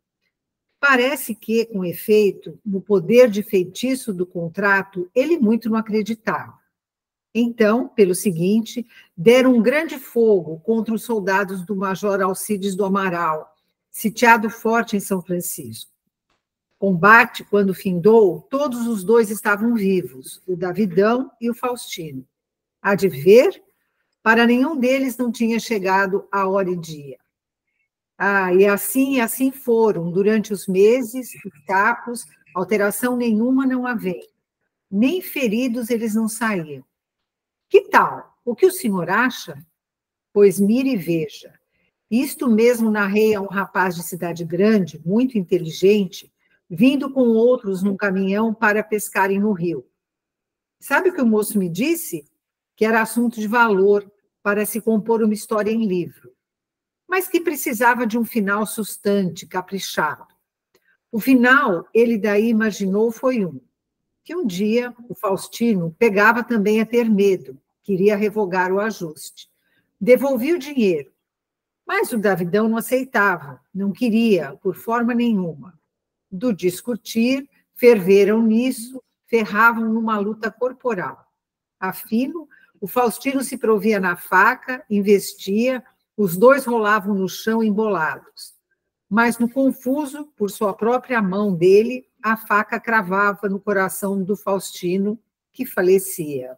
Parece que, com efeito, no poder de feitiço do contrato, ele muito não acreditava. Então, pelo seguinte, deram um grande fogo contra os soldados do Major Alcides do Amaral, sitiado forte em São Francisco. Combate, quando findou, todos os dois estavam vivos, o Davidão e o Faustino. Há de ver, para nenhum deles não tinha chegado a hora e dia. E assim foram, durante os meses, escapos, alteração nenhuma não havia. Nem feridos eles não saíam. Que tal? O que o senhor acha? Pois mire e veja. Isto mesmo narrei a um rapaz de cidade grande, muito inteligente, vindo com outros num caminhão para pescarem no rio. Sabe o que o moço me disse? Que era assunto de valor para se compor uma história em livro, mas que precisava de um final sustante, caprichado. O final, ele daí imaginou, foi que um dia o Faustino pegava também a ter medo, queria revogar o ajuste. Devolvia o dinheiro, mas o Davidão não aceitava, não queria, por forma nenhuma. Do discutir, ferveram nisso, ferravam numa luta corporal. Afino, o Faustino se provia na faca, investia, os dois rolavam no chão embolados. Mas, no confuso, por sua própria mão dele, a faca cravava no coração do Faustino, que falecia.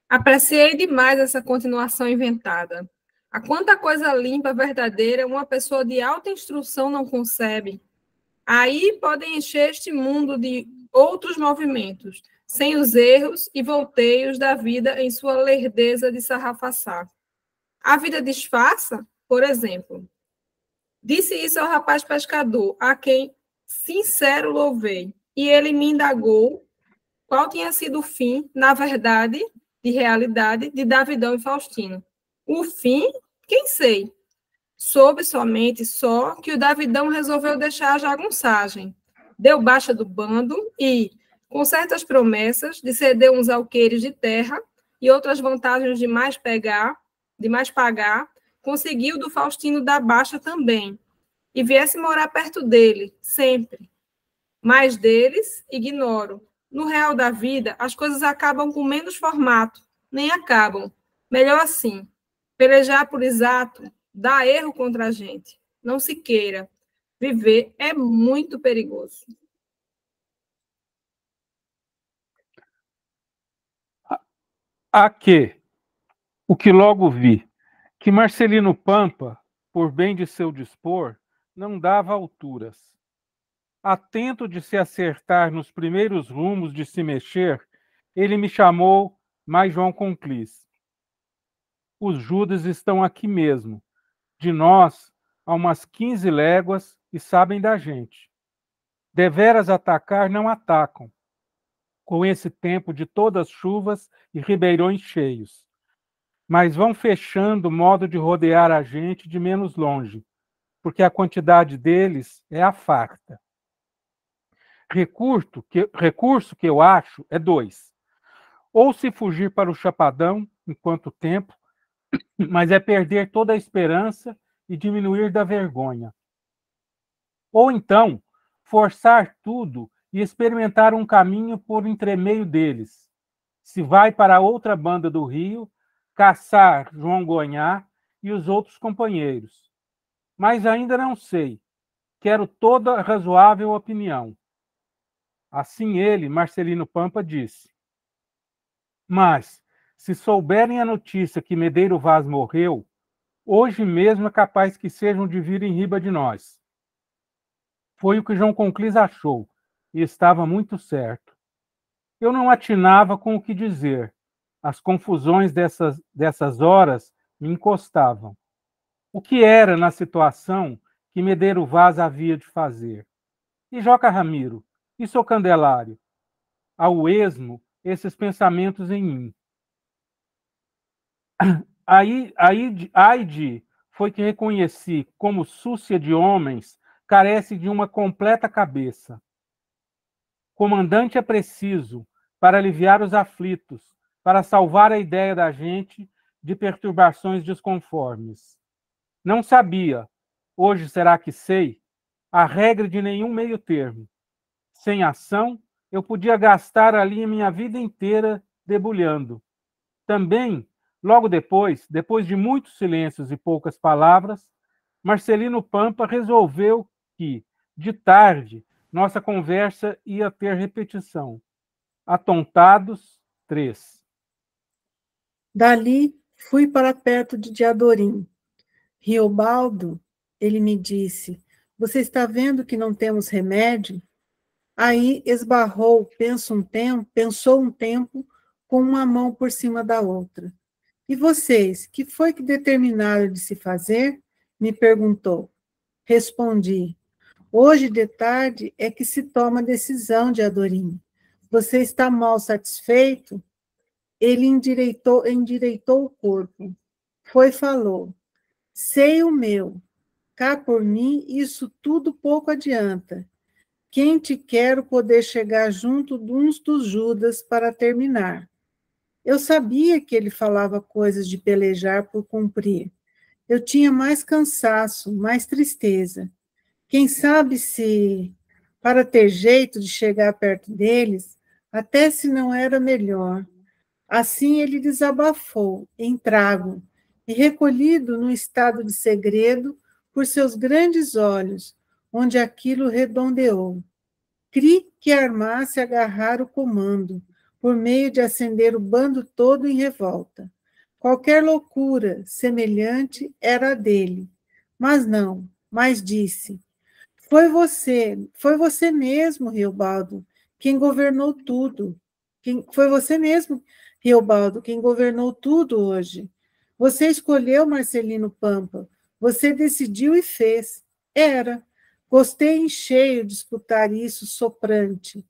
Apreciei demais essa continuação inventada. A quanta coisa limpa, verdadeira, uma pessoa de alta instrução não concebe. Aí podem encher este mundo de outros movimentos, sem os erros e volteios da vida em sua lerdeza de sarrafaçar. A vida disfarça, por exemplo. Disse isso ao rapaz pescador, a quem sincero louvei, e ele me indagou qual tinha sido o fim, na verdade, de realidade, de Davidão e Faustino. O fim, quem sei? Soube somente só que o Davidão resolveu deixar a jagunçagem, deu baixa do bando e, com certas promessas de ceder uns alqueires de terra e outras vantagens de mais pagar, conseguiu do Faustino dar baixa também, e viesse morar perto dele, sempre. Mas deles, ignoro. No real da vida, as coisas acabam com menos formato, nem acabam. Melhor assim. Pelejar por exato dá erro contra a gente. Não se queira. Viver é muito perigoso. O que logo vi, que Marcelino Pampa, por bem de seu dispor, não dava alturas. Atento de se acertar nos primeiros rumos de se mexer, ele me chamou mais João Conclis. Os Judas estão aqui mesmo, de nós a umas 15 léguas e sabem da gente. Deveras atacar não atacam, com esse tempo de todas chuvas e ribeirões cheios. Mas vão fechando o modo de rodear a gente de menos longe, porque a quantidade deles é a farta. Recurso que eu acho é 2. Ou se fugir para o Chapadão, enquanto tempo, mas é perder toda a esperança e diminuir da vergonha. Ou então, forçar tudo e experimentar um caminho por entremeio deles. Se vai para outra banda do rio, caçar João Gonhá e os outros companheiros. Mas ainda não sei. Quero toda razoável opinião. Assim ele, Marcelino Pampa, disse. Mas, se souberem a notícia que Medeiro Vaz morreu, hoje mesmo é capaz que sejam de vir em riba de nós. Foi o que João Conclis achou, e estava muito certo. Eu não atinava com o que dizer. As confusões dessas horas me encostavam. O que era, na situação, que Medeiro Vaz havia de fazer? E Joca Ramiro? E seu Candelário? ao esmo esses pensamentos em mim. Ai de foi que reconheci como súcia de homens carece de uma completa cabeça. Comandante é preciso para aliviar os aflitos, para salvar a ideia da gente de perturbações desconformes. Não sabia, hoje será que sei, a regra de nenhum meio termo. Sem ação, eu podia gastar ali minha vida inteira debulhando. Também, logo depois de muitos silêncios e poucas palavras, Marcelino Pampa resolveu que, de tarde, nossa conversa ia ter repetição. Atontados, 3. Dali, fui para perto de Diadorim. Riobaldo, ele me disse, você está vendo que não temos remédio? Aí esbarrou, pensou um tempo, com uma mão por cima da outra. E vocês, que foi que determinaram de se fazer? Me perguntou. Respondi, hoje de tarde é que se toma a decisão, Diadorim. Você está mal satisfeito? Ele endireitou o corpo. Falou, sei o meu. Cá por mim, isso tudo pouco adianta. Quem te quero poder chegar junto de uns dos Judas para terminar. Eu sabia que ele falava coisas de pelejar por cumprir. Eu tinha mais cansaço, mais tristeza. Quem sabe se, para ter jeito de chegar perto deles, até se não era melhor. Assim ele desabafou, em trago, e recolhido num estado de segredo por seus grandes olhos, onde aquilo redondeou. Cri que armasse agarrar o comando, por meio de acender o bando todo em revolta. Qualquer loucura semelhante era a dele. Mas não, mas disse, foi você mesmo, Riobaldo, quem governou tudo. Foi você mesmo, Riobaldo, quem governou tudo hoje. Você escolheu Marcelino Pampa, você decidiu e fez. Era. Gostei em cheio de escutar isso soprante.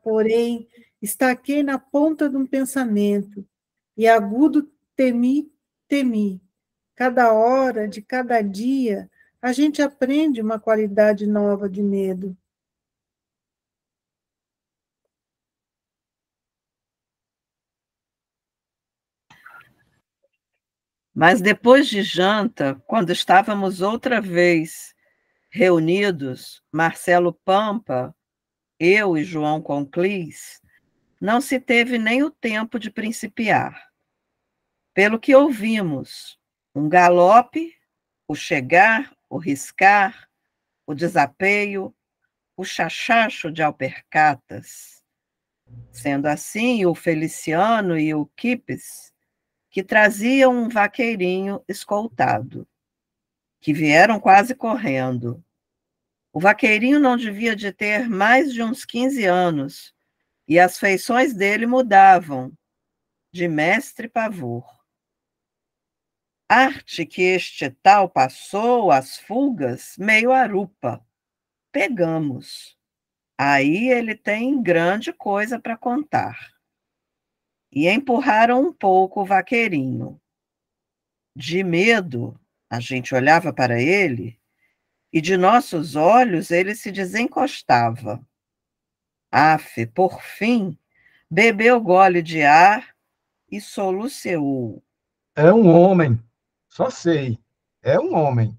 Porém, estaquei na ponta de um pensamento, e agudo temi. Cada hora, de cada dia, a gente aprende uma qualidade nova de medo. Mas depois de janta, quando estávamos outra vez reunidos, Marcelo Pampa, eu e João Conclis, não se teve nem o tempo de principiar. Pelo que ouvimos, um galope, o chegar, o riscar, o desapeio, o chachacho de alpercatas. Sendo assim, o Feliciano e o Kipes, que traziam um vaqueirinho escoltado, que vieram quase correndo. O vaqueirinho não devia de ter mais de uns 15 anos, e as feições dele mudavam, de mestre pavor. Arte que este tal passou às fugas, meio arupa. Pegamos. Aí ele tem grande coisa para contar. E empurraram um pouco o vaqueirinho. De medo, a gente olhava para ele, e de nossos olhos ele se desencostava. Afe, por fim, bebeu gole de ar e soluceou. É um homem, só sei, é um homem.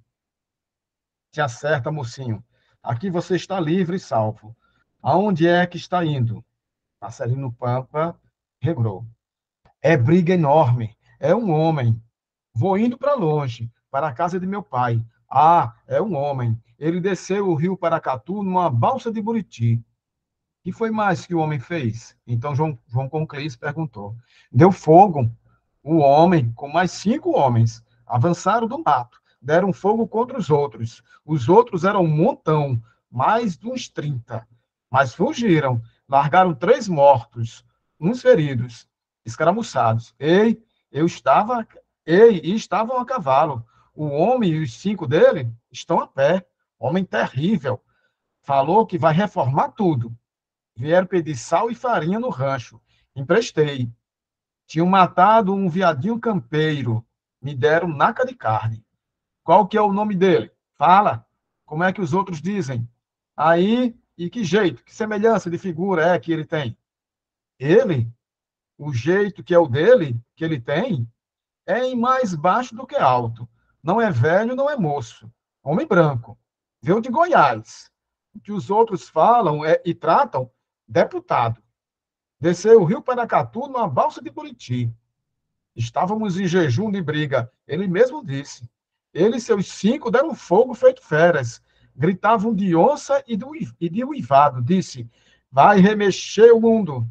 Te acerta, mocinho. Aqui você está livre e salvo. Aonde é que está indo? Marcelino Pampa regrou. É briga enorme, é um homem. Vou indo para longe, para a casa de meu pai. É um homem. Ele desceu o rio Paracatu numa balsa de Buriti. E foi mais que o homem fez? Então João Conclis perguntou. Deu fogo. O homem, com mais 5 homens, avançaram do mato, deram fogo contra os outros. Os outros eram um montão, mais de uns 30. Mas fugiram, largaram 3 mortos, uns feridos, escaramuçados. E estavam a cavalo. O homem e os 5 dele estão a pé. Homem terrível. Falou que vai reformar tudo. Vieram pedir sal e farinha no rancho. Emprestei. Tinham matado um veadinho campeiro. Me deram naca de carne. Qual que é o nome dele? Fala. Como é que os outros dizem? Aí, e que jeito, que semelhança de figura é que ele tem? Ele, o jeito que é o dele, que ele tem, é em mais baixo do que alto. Não é velho, não é moço. Homem branco. Veio de Goiás. O que os outros falam e tratam, deputado. Desceu o rio Paracatu numa balsa de Buriti. Estávamos em jejum de briga. Ele mesmo disse. Ele e seus 5 deram fogo feito feras. Gritavam de onça e de uivado. Disse, vai remexer o mundo.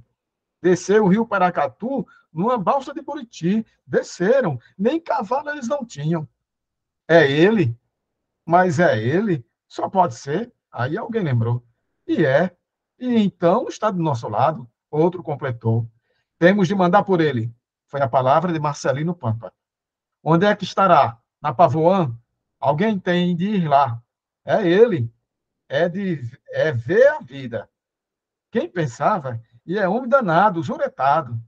Desceu o rio Paracatu numa balsa de Buriti. Desceram. Nem cavalo eles não tinham. É ele? Mas é ele? Só pode ser. Aí alguém lembrou. E é. E então está do nosso lado. Outro completou. Temos de mandar por ele. Foi a palavra de Marcelino Pampa. Onde é que estará? Na Pavoã? Alguém tem de ir lá. É ele. É ver a vida. Quem pensava? E é homem danado, juretado.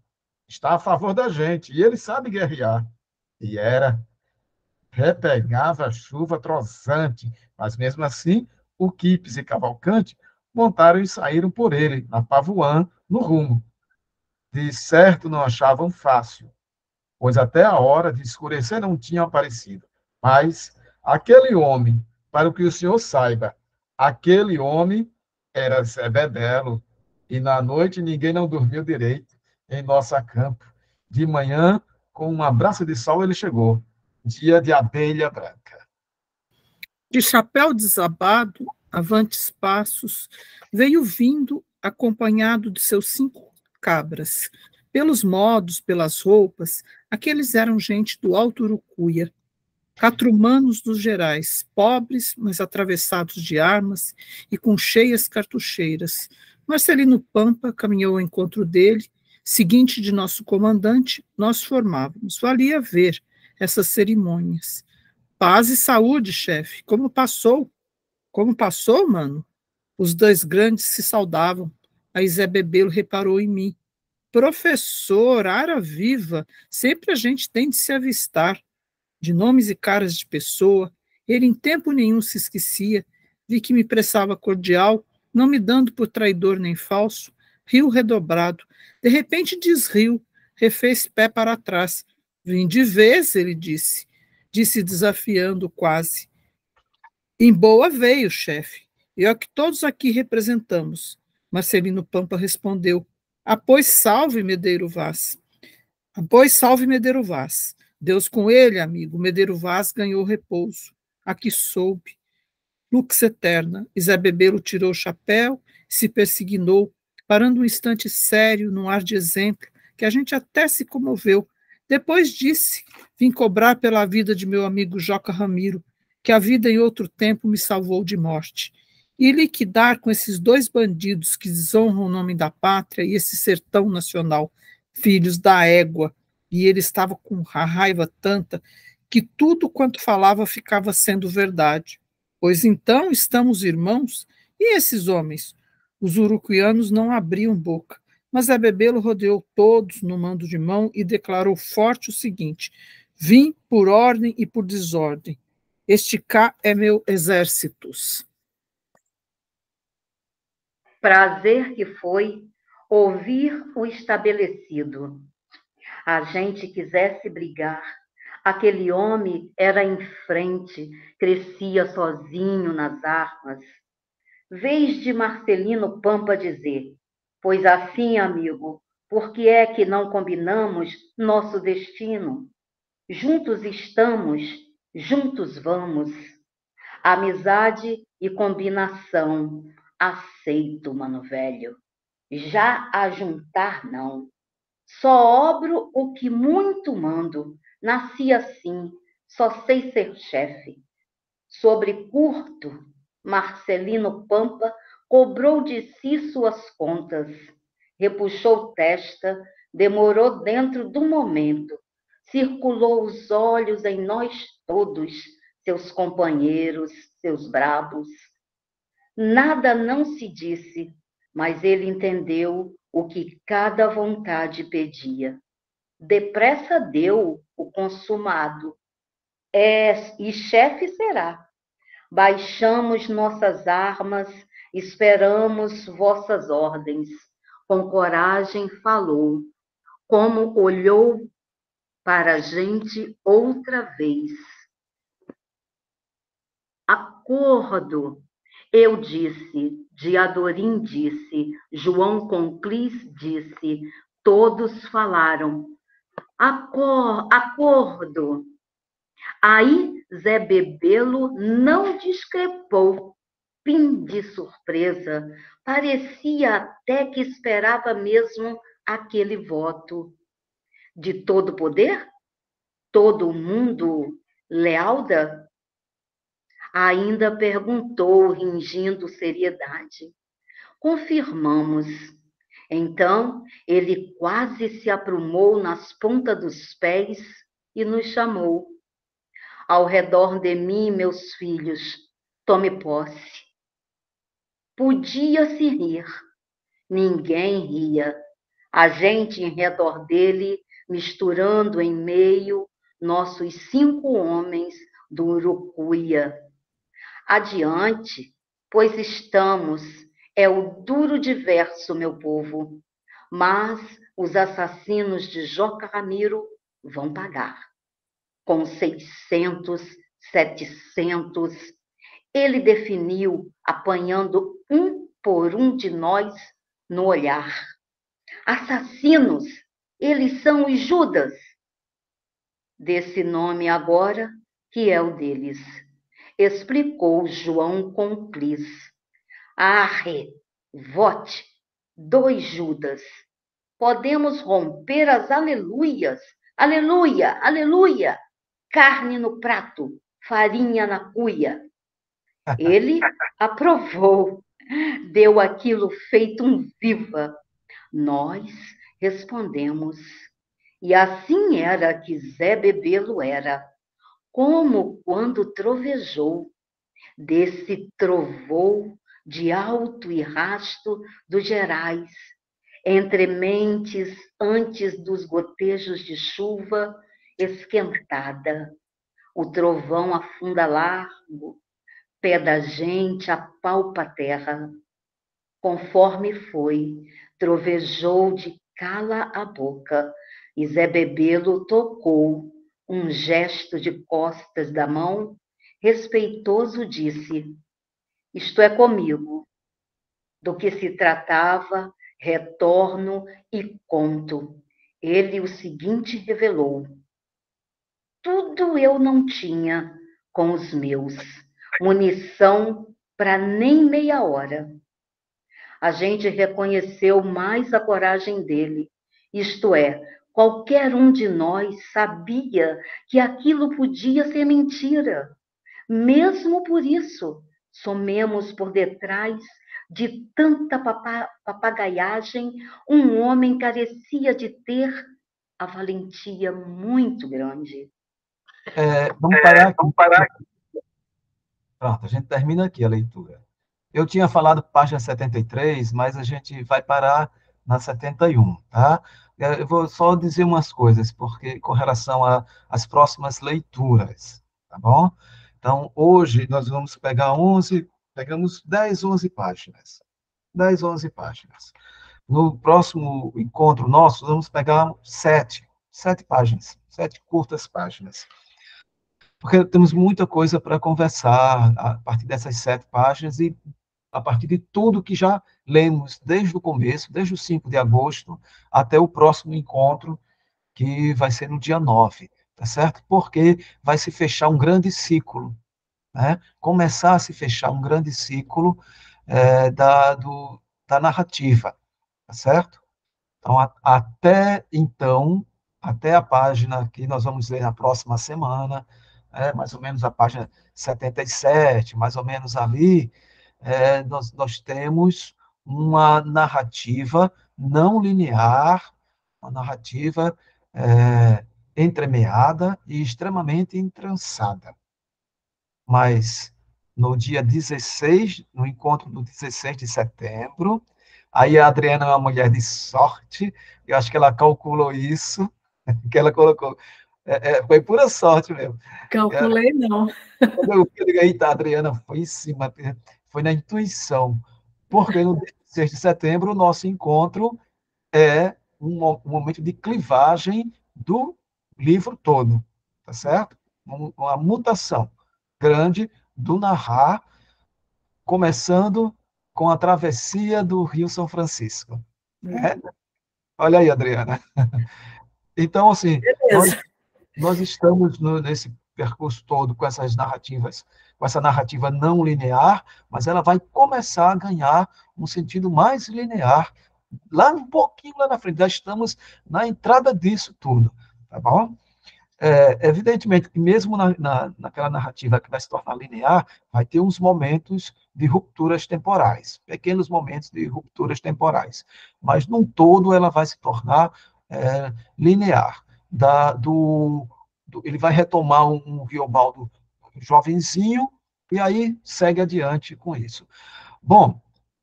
Está a favor da gente. E ele sabe guerrear. E era. Repegava a chuva trozante. Mas mesmo assim, o Quipes e Cavalcante montaram e saíram por ele, na Pavoã, no rumo. De certo não achavam fácil, pois até a hora de escurecer não tinha aparecido. Mas aquele homem, para o que o senhor saiba, aquele homem era Zé Bedelo, e na noite ninguém não dormiu direito em nossa campo. De manhã, com um abraço de sol, ele chegou, dia de abelha branca. De chapéu desabado, avantes passos, veio vindo, acompanhado de seus 5 cabras. Pelos modos, pelas roupas, aqueles eram gente do Alto Urucuia, catrumanos dos Gerais, pobres, mas atravessados de armas e com cheias cartucheiras. Marcelino Pampa caminhou ao encontro dele, seguinte de nosso comandante, nós formávamos. Valia ver essas cerimônias. Paz e saúde, chefe. Como passou? Como passou, mano? Os 2 grandes se saudavam. Aí Zé Bebelo reparou em mim. Professor, ara viva, sempre a gente tem de se avistar. De nomes e caras de pessoa, ele em tempo nenhum se esquecia. Vi que me prestava cordial, não me dando por traidor nem falso. Riu redobrado. De repente desriu, refez pé para trás. Vim de vez, ele disse. Disse desafiando quase. Em boa veio, chefe. E é o que todos aqui representamos. Marcelino Pampa respondeu. Após salve, Medeiro Vaz. Após salve, Medeiro Vaz. Deus com ele, amigo. Medeiro Vaz ganhou repouso. Aqui soube. Lux eterna. E Zé Bebelo tirou o chapéu e se persignou, parando um instante sério, num ar de exemplo, que a gente até se comoveu. Depois disse, vim cobrar pela vida de meu amigo Joca Ramiro, que a vida em outro tempo me salvou de morte. E liquidar com esses 2 bandidos que desonram o nome da pátria e esse sertão nacional, filhos da égua. E ele estava com a raiva tanta que tudo quanto falava ficava sendo verdade. Pois então estamos irmãos? E esses homens? Os urucuianos não abriam boca. Mas Zé Bebelo rodeou todos no mando de mão e declarou forte o seguinte: vim por ordem e por desordem. Este cá é meu exércitos. Prazer que foi ouvir o estabelecido. A gente quisesse brigar, aquele homem era em frente, crescia sozinho nas armas. Vez de Marcelino Pampa dizer, pois assim, amigo, por que é que não combinamos nosso destino? Juntos estamos, juntos vamos. Amizade e combinação, aceito, mano velho. Já a juntar, não. Só obro o que muito mando. Nasci assim, só sei ser chefe. Sobre curto, Marcelino Pampa cobrou de si suas contas. Repuxou testa, demorou dentro do momento. Circulou os olhos em nós todos, seus companheiros, seus bravos. Nada não se disse, mas ele entendeu o que cada vontade pedia. Depressa deu o consumado, e chefe será. Baixamos nossas armas, esperamos vossas ordens. Com coragem falou, como olhou para a gente outra vez. Acordo, eu disse, Diadorim disse, João Conclis disse, todos falaram. Acordo. Aí Zé Bebelo não discrepou. Pim de surpresa, parecia até que esperava mesmo aquele voto. De todo poder? Todo mundo lealda? Ainda perguntou, ringindo seriedade. Confirmamos. Então, ele quase se aprumou nas pontas dos pés e nos chamou. Ao redor de mim, meus filhos, tome posse. Podia-se rir. Ninguém ria. A gente em redor dele, misturando em meio nossos 5 homens do Urucuia. Adiante, pois estamos, é o duro diverso, meu povo. Mas os assassinos de Joca Ramiro vão pagar. Com 600, 700, ele definiu, apanhando um por um de nós no olhar. Assassinos, eles são os Judas. Desse nome agora, que é o deles, explicou João Conclis. Arre, vote, 2 Judas. Podemos romper as aleluias. Aleluia, aleluia. Carne no prato, farinha na cuia. Ele aprovou, deu aquilo feito um viva. Nós respondemos. E assim era que Zé Bebelo era, como quando trovejou, desse trovou de alto e rasto dos Gerais, entre mentes antes dos gotejos de chuva esquentada. O trovão afunda largo, pé da gente apalpa a terra. Conforme foi, trovejou de cala a boca, e Zé Bebelo tocou um gesto de costas da mão, respeitoso disse, isto é comigo. Do que se tratava, retorno e conto. Ele o seguinte revelou. Tudo eu não tinha com os meus, munição para nem meia hora. A gente reconheceu mais a coragem dele, isto é, qualquer um de nós sabia que aquilo podia ser mentira. Mesmo por isso, somemos por detrás de tanta papagaiagem, um homem carecia de ter a valentia muito grande. Vamos parar aqui. Pronto, a gente termina aqui a leitura. Eu tinha falado página 73, mas a gente vai parar na 71, tá? Eu vou só dizer umas coisas, porque com relação às próximas leituras, tá bom? Então, hoje nós vamos pegar pegamos 10, 11 páginas. 10, 11 páginas. No próximo encontro nosso, vamos pegar 7 páginas, 7 curtas páginas. Porque temos muita coisa para conversar a partir dessas 7 páginas e a partir de tudo que já lemos desde o começo, desde o 5 de agosto, até o próximo encontro, que vai ser no dia 9, tá certo? Porque vai se fechar um grande ciclo, né? Começar a se fechar um grande ciclo da narrativa, tá certo? Então, até a página que nós vamos ler na próxima semana, mais ou menos a página 77, mais ou menos ali, nós temos uma narrativa não linear, uma narrativa entremeada e extremamente entrançada. Mas no dia 16, no encontro do 16 de setembro, Aí a Adriana é uma mulher de sorte, eu acho que ela calculou isso, que ela colocou. Foi pura sorte mesmo. Calculei, não. Quando eu digo, eita, a Adriana foi em cima, foi na intuição, porque no 16 de setembro o nosso encontro é um momento de clivagem do livro todo, tá certo? Uma mutação grande do narrar, começando com a travessia do Rio São Francisco. Né? Olha aí, Adriana. Então, assim, nós estamos nesse percurso todo com essas narrativas, com essa narrativa não linear, mas ela vai começar a ganhar um sentido mais linear lá um pouquinho lá na frente. Já estamos na entrada disso tudo, tá bom? Evidentemente que mesmo naquela narrativa que vai se tornar linear, vai ter uns momentos de rupturas temporais, pequenos momentos de rupturas temporais, mas num todo ela vai se tornar linear. Ele vai retomar um Riobaldo jovenzinho e aí segue adiante com isso. Bom,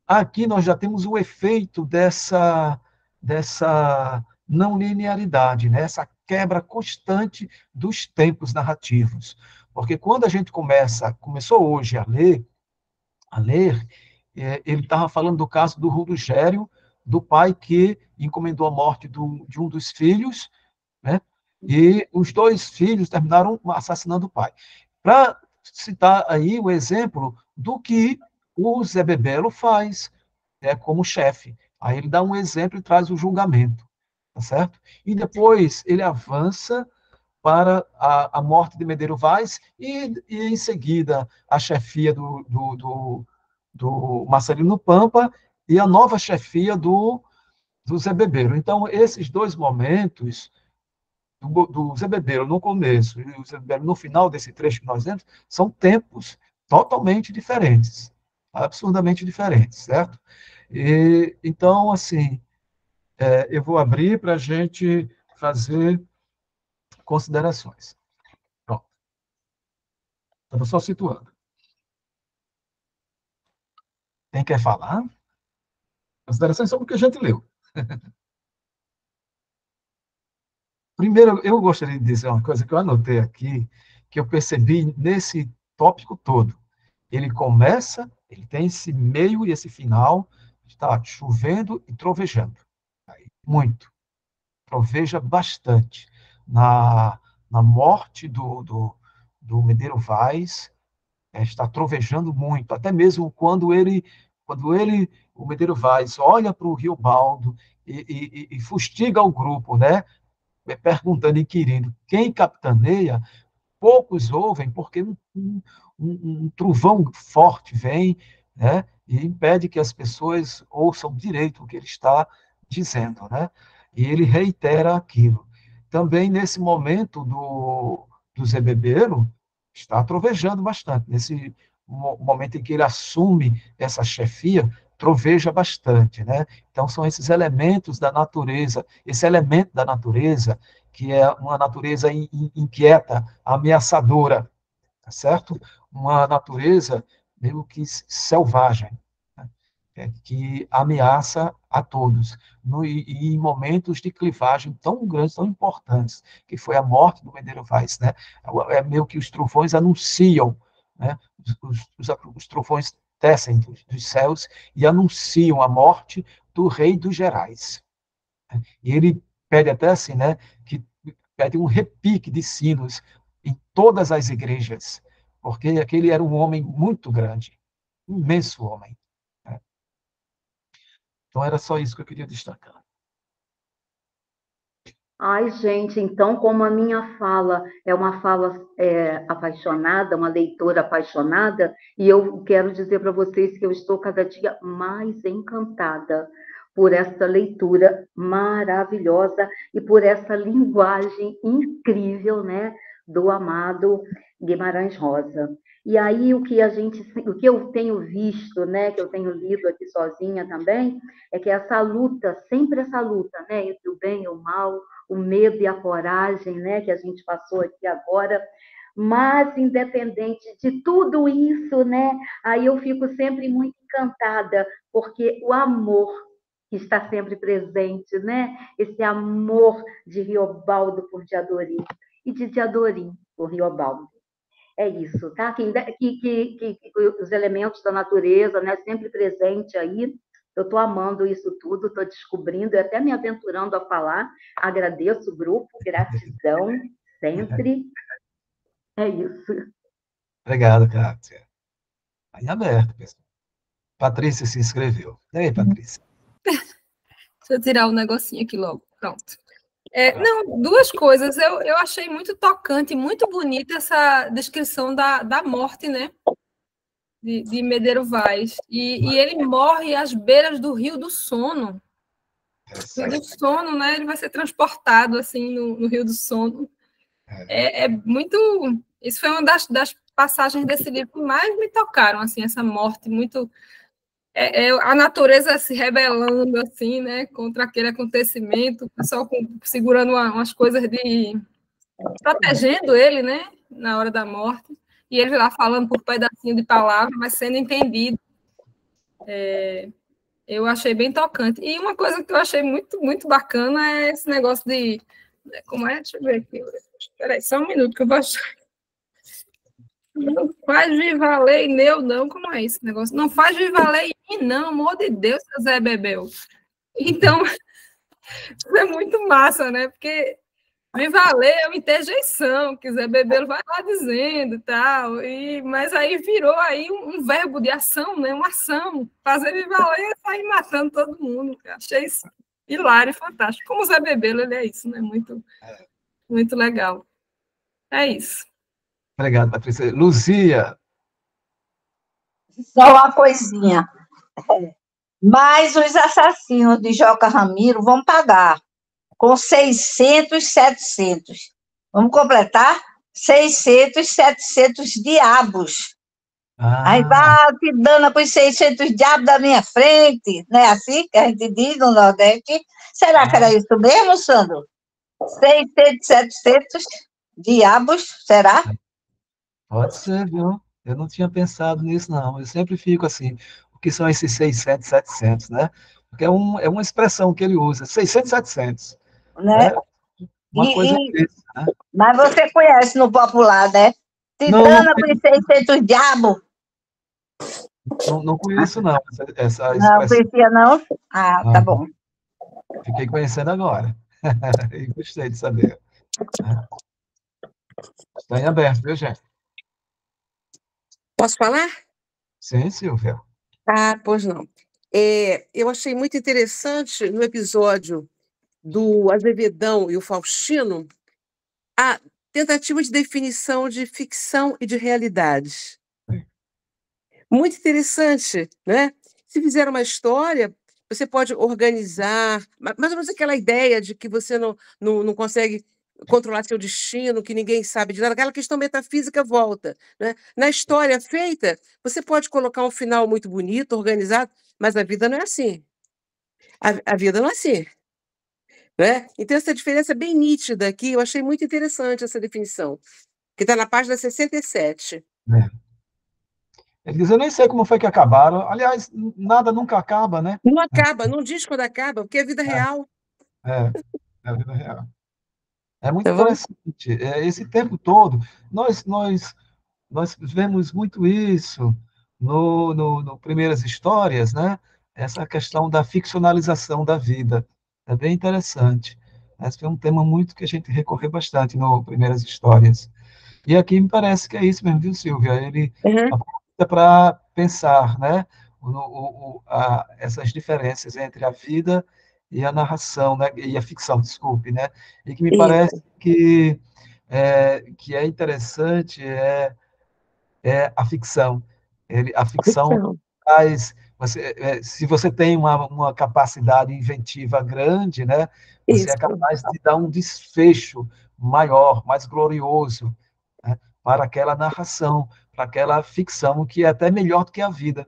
aqui nós já temos o efeito dessa não linearidade, né? Essa quebra constante dos tempos narrativos. Porque quando a gente começou hoje a ler, ele estava falando do caso do Rogério, do pai que encomendou a morte de um dos filhos, né? E os dois filhos terminaram assassinando o pai. Para citar aí o exemplo do que o Zé Bebelo faz como chefe. Aí ele dá um exemplo e traz o julgamento, tá certo? E depois ele avança para a morte de Medeiro Vaz e em seguida a chefia do Marcelino Pampa e a nova chefia do Zé Bebeiro. Então, esses dois momentos, do Zé Bebeiro no começo e o Zé Bebeiro no final desse trecho que nós vemos, são tempos totalmente diferentes, absurdamente diferentes, certo? Então, assim, eu vou abrir para a gente fazer considerações. Pronto. Estava só situando. Quem quer falar? Considerações sobre o que a gente leu. Primeiro, eu gostaria de dizer uma coisa que eu anotei aqui, que eu percebi nesse tópico todo. Ele começa, ele tem esse meio e esse final, está chovendo e trovejando. Muito. Troveja bastante. Na morte do Medeiro Vaz, está trovejando muito, até mesmo quando o Medeiro Vaz, olha para o Riobaldo e fustiga o grupo, né? Perguntando, inquirindo, quem capitaneia, poucos ouvem, porque um trovão forte vem, né? E impede que as pessoas ouçam direito o que ele está dizendo, né? E ele reitera aquilo. Também nesse momento do Zé Bebeiro, está trovejando bastante. Nesse momento em que ele assume essa chefia, troveja bastante, né? Então são esses elementos da natureza, esse elemento da natureza que é uma natureza inquieta, ameaçadora, tá certo? Uma natureza meio que selvagem, né? Que ameaça a todos. E em momentos de clivagem tão grandes, tão importantes, que foi a morte do Medeiro Vaz, né? É meio que os trovões anunciam, né? Os trovões descem dos céus e anunciam a morte do rei dos Gerais. E ele pede até assim, né, que pede um repique de sinos em todas as igrejas, porque aquele era um homem muito grande, um imenso homem. Né? Então, era só isso que eu queria destacar. Ai, gente, então, como a minha fala é uma fala apaixonada, uma leitora apaixonada, e eu quero dizer para vocês que eu estou cada dia mais encantada por essa leitura maravilhosa e por essa linguagem incrível, né, do amado Guimarães Rosa. E aí o que eu tenho visto, né, que eu tenho lido aqui sozinha também, é que essa luta, sempre essa luta, né, entre o bem e o mal, o medo e a coragem, né, que a gente passou aqui agora, mas independente de tudo isso, né, aí eu fico sempre muito encantada, porque o amor que está sempre presente, né? Esse amor de Riobaldo por Diadorim e de Diadorim por Riobaldo. É isso, tá? Que os elementos da natureza, né, sempre presente aí. Eu estou amando isso tudo, estou descobrindo, e até me aventurando a falar. Agradeço o grupo, gratidão, sempre. É isso. Obrigado, Kátia. Aí aberto, pessoal. Patrícia se inscreveu. E aí, Patrícia? Deixa eu tirar o negocinho aqui logo. Pronto. Não, duas coisas. Eu achei muito tocante, muito bonita essa descrição da morte, né? De Medeiro Vaz. E ele morre às beiras do Rio do Sono. O Rio do Sono, né? Ele vai ser transportado assim no Rio do Sono. É muito. Isso foi uma das passagens desse livro que mais me tocaram, assim, essa morte muito. A natureza se rebelando assim, né, contra aquele acontecimento, o pessoal segurando umas coisas protegendo ele, né, na hora da morte, e ele lá falando por pedacinho de palavra, mas sendo entendido. Eu achei bem tocante. E uma coisa que eu achei muito, muito bacana é esse negócio de... Como é? Deixa eu ver aqui. Espera aí, só um minuto que eu vou achar. Não faz viva a lei, meu, não. Como é esse negócio? Não faz viva a lei, não, amor de Deus, seu Zé Bebel. Então, isso é muito massa, né? Porque viva a lei é uma interjeição, que Zé Bebel vai lá dizendo e tal. Mas aí virou aí um verbo de ação, né? Uma ação. Fazer viva a lei é sair matando todo mundo. Achei isso hilário e fantástico. Como o Zé Bebel, ele é isso, né? Muito, muito legal. É isso. Obrigado, Patrícia. Luzia. Só uma coisinha. Mas os assassinos de Joca Ramiro vão pagar com 600, 700. Vamos completar? 600, 700 diabos. Aí vai te dando com os 600 diabos da minha frente. Não é assim que a gente diz no Nordeste? Será que era isso mesmo, Sandro? 600, 700 diabos, será? Pode ser, viu? Eu não tinha pensado nisso, não. Eu sempre fico assim, o que são esses 600, 700, né? Porque é uma expressão que ele usa, 600, 700. Né? Uma coisa desse, né? Mas você conhece no popular, né? Tidana com 600 diabos. Não conheço, não, essa expressão. Não conhecia, não? Tá bom. Fiquei conhecendo agora. E gostei de saber. Está em aberto, viu, gente? Posso falar? Sim, Silvia. Pois não. Eu achei muito interessante no episódio do Azevedão e o Faustino a tentativa de definição de ficção e de realidade. Muito interessante, né? Se fizer uma história, você pode organizar, mais ou menos aquela ideia de que você não consegue controlar seu destino, que ninguém sabe de nada, aquela questão metafísica volta, né? Na história feita, você pode colocar um final muito bonito, organizado, mas a vida não é assim. A vida não é assim. Né? Então, essa diferença é bem nítida aqui, eu achei muito interessante essa definição, que está na página 67. Ele diz, eu nem sei como foi que acabaram. Aliás, nada nunca acaba, né? Não acaba, não diz quando acaba, porque é vida real. É a vida real. É muito interessante. Esse tempo todo, nós vemos muito isso no Primeiras Histórias, né? Essa questão da ficcionalização da vida. É bem interessante. Esse foi um tema muito que a gente recorreu bastante no Primeiras Histórias. E aqui me parece que é isso mesmo, viu, Silvia? Ele aproveita para pensar, né? Essas diferenças entre a vida e a narração, né? E a ficção, desculpe, né? E que me parece que é interessante a ficção. A ficção faz... se você tem uma capacidade inventiva grande, né? Você é capaz de dar um desfecho maior, mais glorioso, né? Para aquela narração, para aquela ficção que é até melhor do que a vida.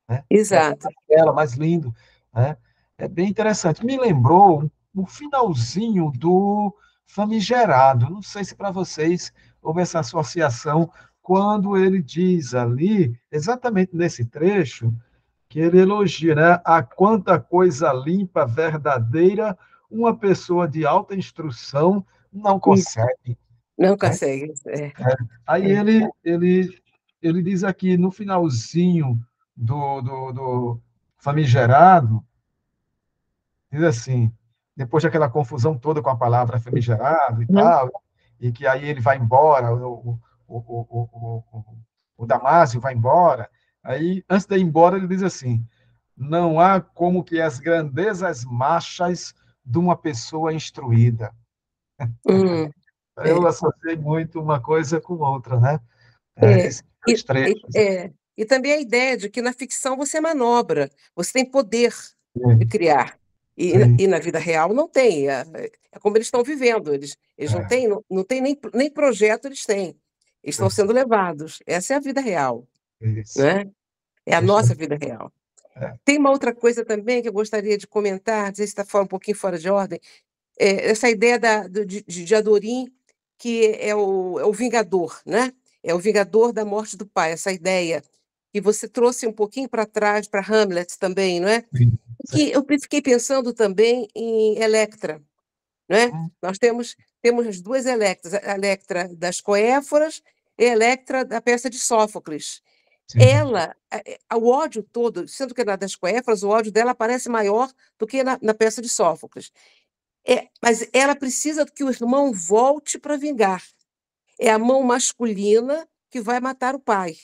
Né? Exato. Mais lindo. Né? É bem interessante. Me lembrou o finalzinho do Famigerado. Não sei se para vocês houve essa associação quando ele diz ali, exatamente nesse trecho, que ele elogia, né? A quanta coisa limpa, verdadeira, uma pessoa de alta instrução não consegue. Não Né? consegue. Aí ele diz aqui, no finalzinho do famigerado, diz assim, depois daquela confusão toda com a palavra famigerado e tal, e que aí ele vai embora, o Damásio vai embora, aí, antes de ir embora, ele diz assim, não há como que as grandezas machas de uma pessoa instruída. Eu associei muito uma coisa com outra, né? Esses dois trechos. E também a ideia de que na ficção você manobra, você tem poder de criar. E na vida real não tem. É como eles estão vivendo. Eles não têm nem projeto, eles têm. Eles estão sendo levados. Essa é a vida real. Né? É a nossa vida real. Tem uma outra coisa também que eu gostaria de comentar, não sei se está um pouquinho fora de ordem, essa ideia de Adorim, que é o vingador, né? É o vingador da morte do pai, essa ideia que você trouxe um pouquinho para trás, para Hamlet também, não é? Que eu fiquei pensando também em Electra, né? Nós temos as duas Electras, a Electra das Coéforas e a Electra da peça de Sófocles. Ela, o ódio todo, sendo que na das Coéforas, o ódio dela parece maior do que na peça de Sófocles. Mas ela precisa que o irmão volte para vingar. É a mão masculina que vai matar o pai.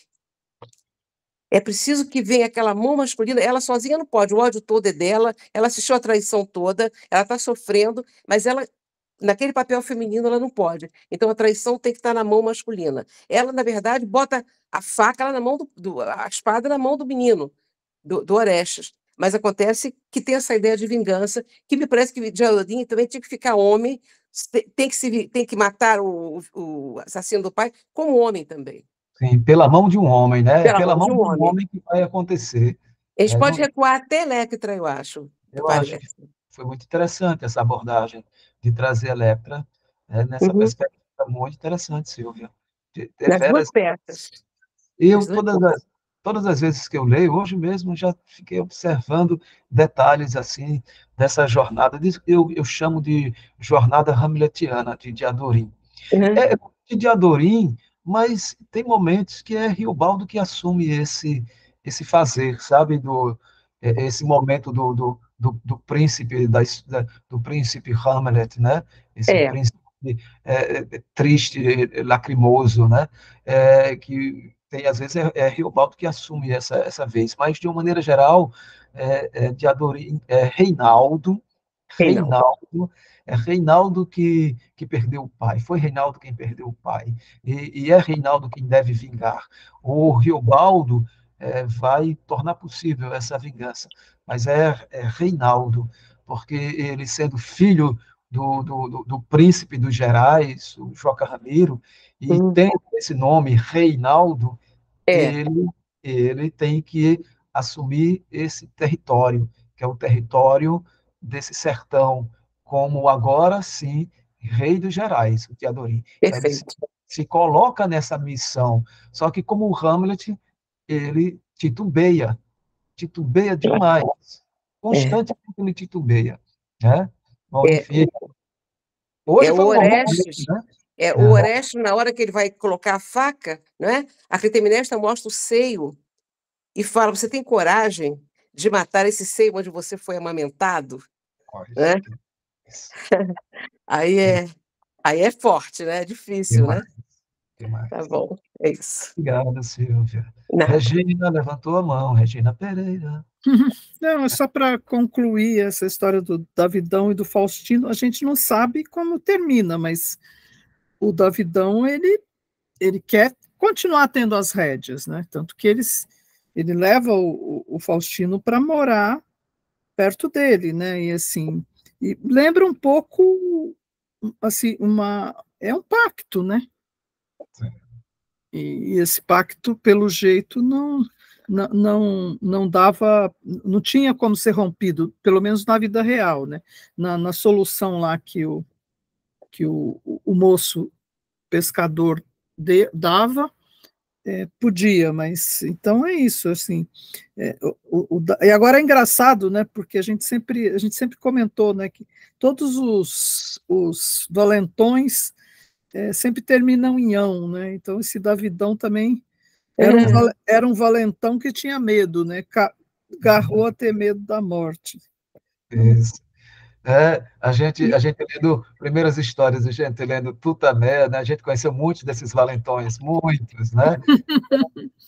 É preciso que venha aquela mão masculina, ela sozinha não pode, o ódio todo é dela, ela assistiu a traição toda, ela está sofrendo, mas ela, naquele papel feminino, ela não pode. Então, a traição tem que estar na mão masculina. Ela, na verdade, bota a faca na mão a espada na mão do menino, do Orestes. Mas acontece que tem essa ideia de vingança, que me parece que Adorim também tinha que ficar homem, tem que matar o assassino do pai como homem também. Sim, pela mão de um homem, né? Pela mão de um homem que vai acontecer. A gente pode recuar até Electra, eu acho. Eu acho que foi muito interessante essa abordagem de trazer Electra nessa perspectiva muito interessante, Silvia. Nas duas peças. Todas as vezes que eu leio, hoje mesmo já fiquei observando detalhes assim dessa jornada. Eu chamo de jornada hamletiana de Adorim. É de Adorim, mas tem momentos que é Riobaldo que assume esse fazer, sabe? Esse momento do príncipe, do príncipe Hamlet, né? Esse príncipe triste, lacrimoso, né? Que tem, às vezes, é Riobaldo que assume essa vez, mas, de uma maneira geral, de Adorim, Reinaldo, é Reinaldo que perdeu o pai, foi Reinaldo quem perdeu o pai, e é Reinaldo quem deve vingar. O Riobaldo vai tornar possível essa vingança, mas é Reinaldo, porque ele, sendo filho do príncipe dos Gerais, o Joca Ramiro, e tendo esse nome, Reinaldo, ele tem que assumir esse território, que é o território desse sertão, como agora sim, rei dos Gerais, o Teodorim. Então, ele se coloca nessa missão, só que como o Hamlet, ele titubeia demais, constantemente ele titubeia, né? Bom, enfim, hoje foi o Orestes, né? O Orestes, na hora que ele vai colocar a faca, né? A Clitemnestra mostra o seio e fala: você tem coragem de matar esse seio onde você foi amamentado? Né? Aí é forte, né? É difícil, né? Tá bom, é isso. Obrigado, Silvia. Regina levantou a mão, Regina Pereira. Não, é só para concluir essa história do Davidão e do Faustino. A gente não sabe como termina, mas o Davidão, ele quer continuar tendo as rédeas, né? Tanto que ele leva o Faustino para morar perto dele, né? E assim, e lembra um pouco assim, é um pacto, né? E esse pacto, pelo jeito, não dava, não tinha como ser rompido, pelo menos na vida real, né? Na solução lá que o moço pescador dava, podia, mas então é isso, assim. E agora é engraçado, né? Porque a gente sempre comentou, né, que todos os valentões sempre terminam em ão, né? Então esse Davidão também era um valentão que tinha medo, né? Garrou a ter medo da morte. Isso. A gente lendo primeiras histórias, a gente lendo Tutamé, né? A gente conheceu muitos desses valentões, muitos, né?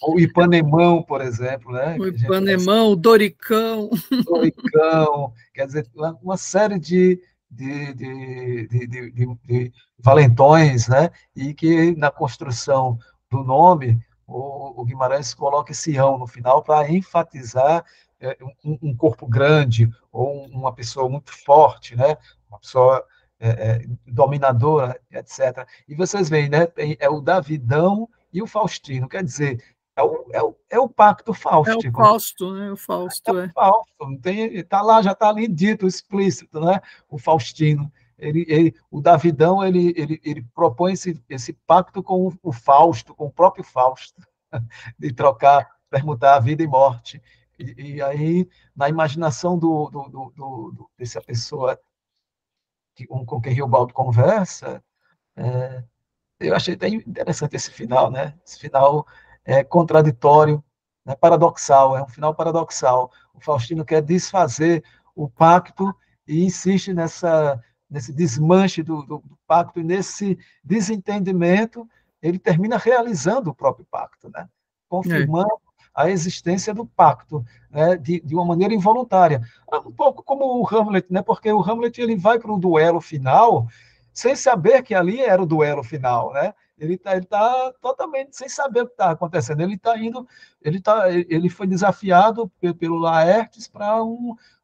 O Ipanemão, por exemplo, né? O Ipanemão, o Doricão. Doricão, quer dizer, uma série de valentões, né? E que na construção do nome, o Guimarães coloca esse ão no final para enfatizar um corpo grande ou uma pessoa muito forte, né? Uma pessoa dominadora, etc. E vocês veem, né? É o Davidão e o Faustino, quer dizer, é o pacto fáustico. É o Fausto, né? O Fausto, o Fausto, tá lá, já está ali dito, explícito, né? O Faustino. O Davidão, ele propõe esse pacto com o Fausto, com o próprio Fausto, de trocar, permutar a vida e morte. E aí, na imaginação dessa pessoa com quem Riobaldo conversa, eu achei até interessante esse final, né? Esse final é contraditório, né? Paradoxal, é um final paradoxal. O Faustino quer desfazer o pacto e insiste nesse desmanche do pacto, e nesse desentendimento, ele termina realizando o próprio pacto, né? Confirmando a existência do pacto, né? de uma maneira involuntária. Um pouco como o Hamlet, né? Porque o Hamlet ele vai para o duelo final sem saber que ali era o duelo final, né? Ele tá totalmente sem saber o que está acontecendo. Ele foi desafiado pelo Laertes para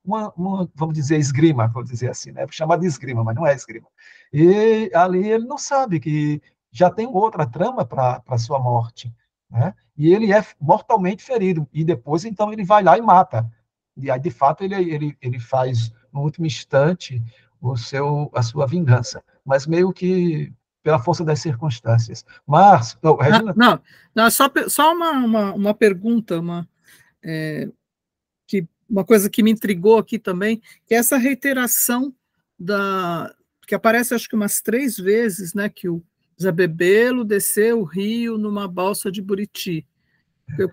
vamos dizer, esgrima, vou dizer assim, né? Chamar de esgrima, mas não é esgrima. E ali ele não sabe que já tem outra trama para a sua morte, né? E ele é mortalmente ferido, e depois, então, ele vai lá e mata. E aí, de fato, ele faz, no último instante, a sua vingança, mas meio que pela força das circunstâncias. Mas, Regina... Não, só uma pergunta, uma coisa que me intrigou aqui também, que é essa reiteração que aparece, acho que umas 3 vezes, né, que o Zé Bebelo desceu o rio numa balsa de Buriti.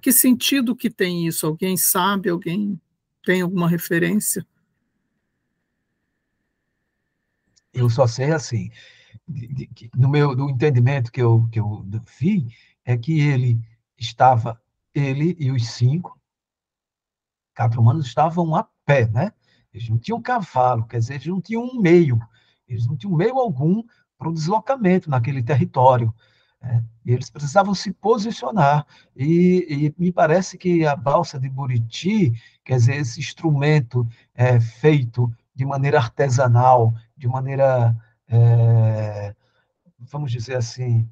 Que sentido que tem isso? Alguém sabe? Alguém tem alguma referência? Eu só sei assim, do entendimento que eu vi, é que ele e os 4 humanos estavam a pé, né? Eles não tinham cavalo, quer dizer, eles não tinham meio algum para o deslocamento naquele território, né? E eles precisavam se posicionar, e me parece que a balsa de Buriti, quer dizer, esse instrumento feito de maneira artesanal, de maneira, vamos dizer assim,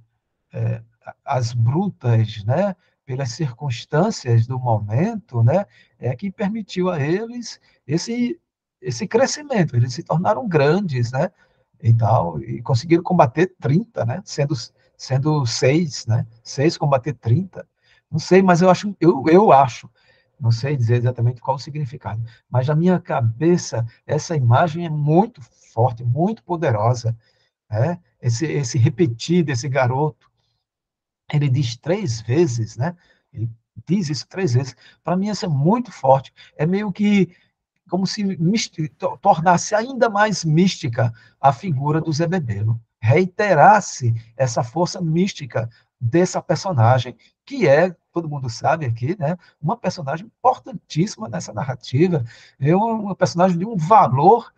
as brutas, né, pelas circunstâncias do momento, né, que permitiu a eles esse crescimento. Eles se tornaram grandes, né, e conseguiram combater 30, né, sendo 6, né, 6 combater 30. Não sei, mas eu acho, não sei dizer exatamente qual o significado, mas na minha cabeça essa imagem é muito forte, muito poderosa, né? Esse repetir desse garoto, ele diz 3 vezes, né? Ele diz isso 3 vezes. Para mim, isso é muito forte. É meio que como se tornasse ainda mais mística a figura do Zé Bebelo. Reiterasse essa força mística dessa personagem, que todo mundo sabe aqui, né? Uma personagem importantíssima nessa narrativa, uma personagem de um valor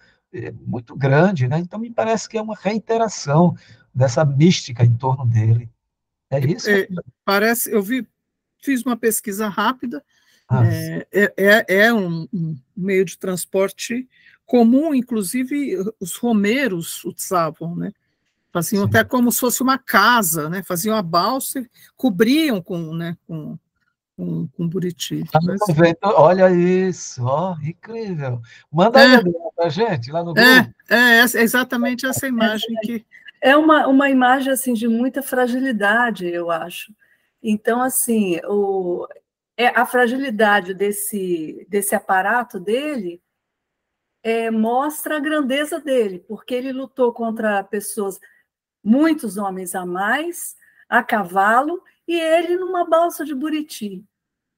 muito grande, né? Então, me parece que é uma reiteração dessa mística em torno dele. É isso? Parece, fiz uma pesquisa rápida, um meio de transporte comum, inclusive os romeiros utilizavam, né? Faziam até como se fosse uma casa, né? Faziam a balsa e cobriam com Buriti. Olha isso, incrível. Manda aí pra gente, lá no Google. É exatamente essa imagem que... É uma imagem assim, de muita fragilidade, eu acho. Então, assim, a fragilidade desse aparato dele mostra a grandeza dele, porque ele lutou contra pessoas, muitos homens a mais, a cavalo, e ele numa balsa de Buriti,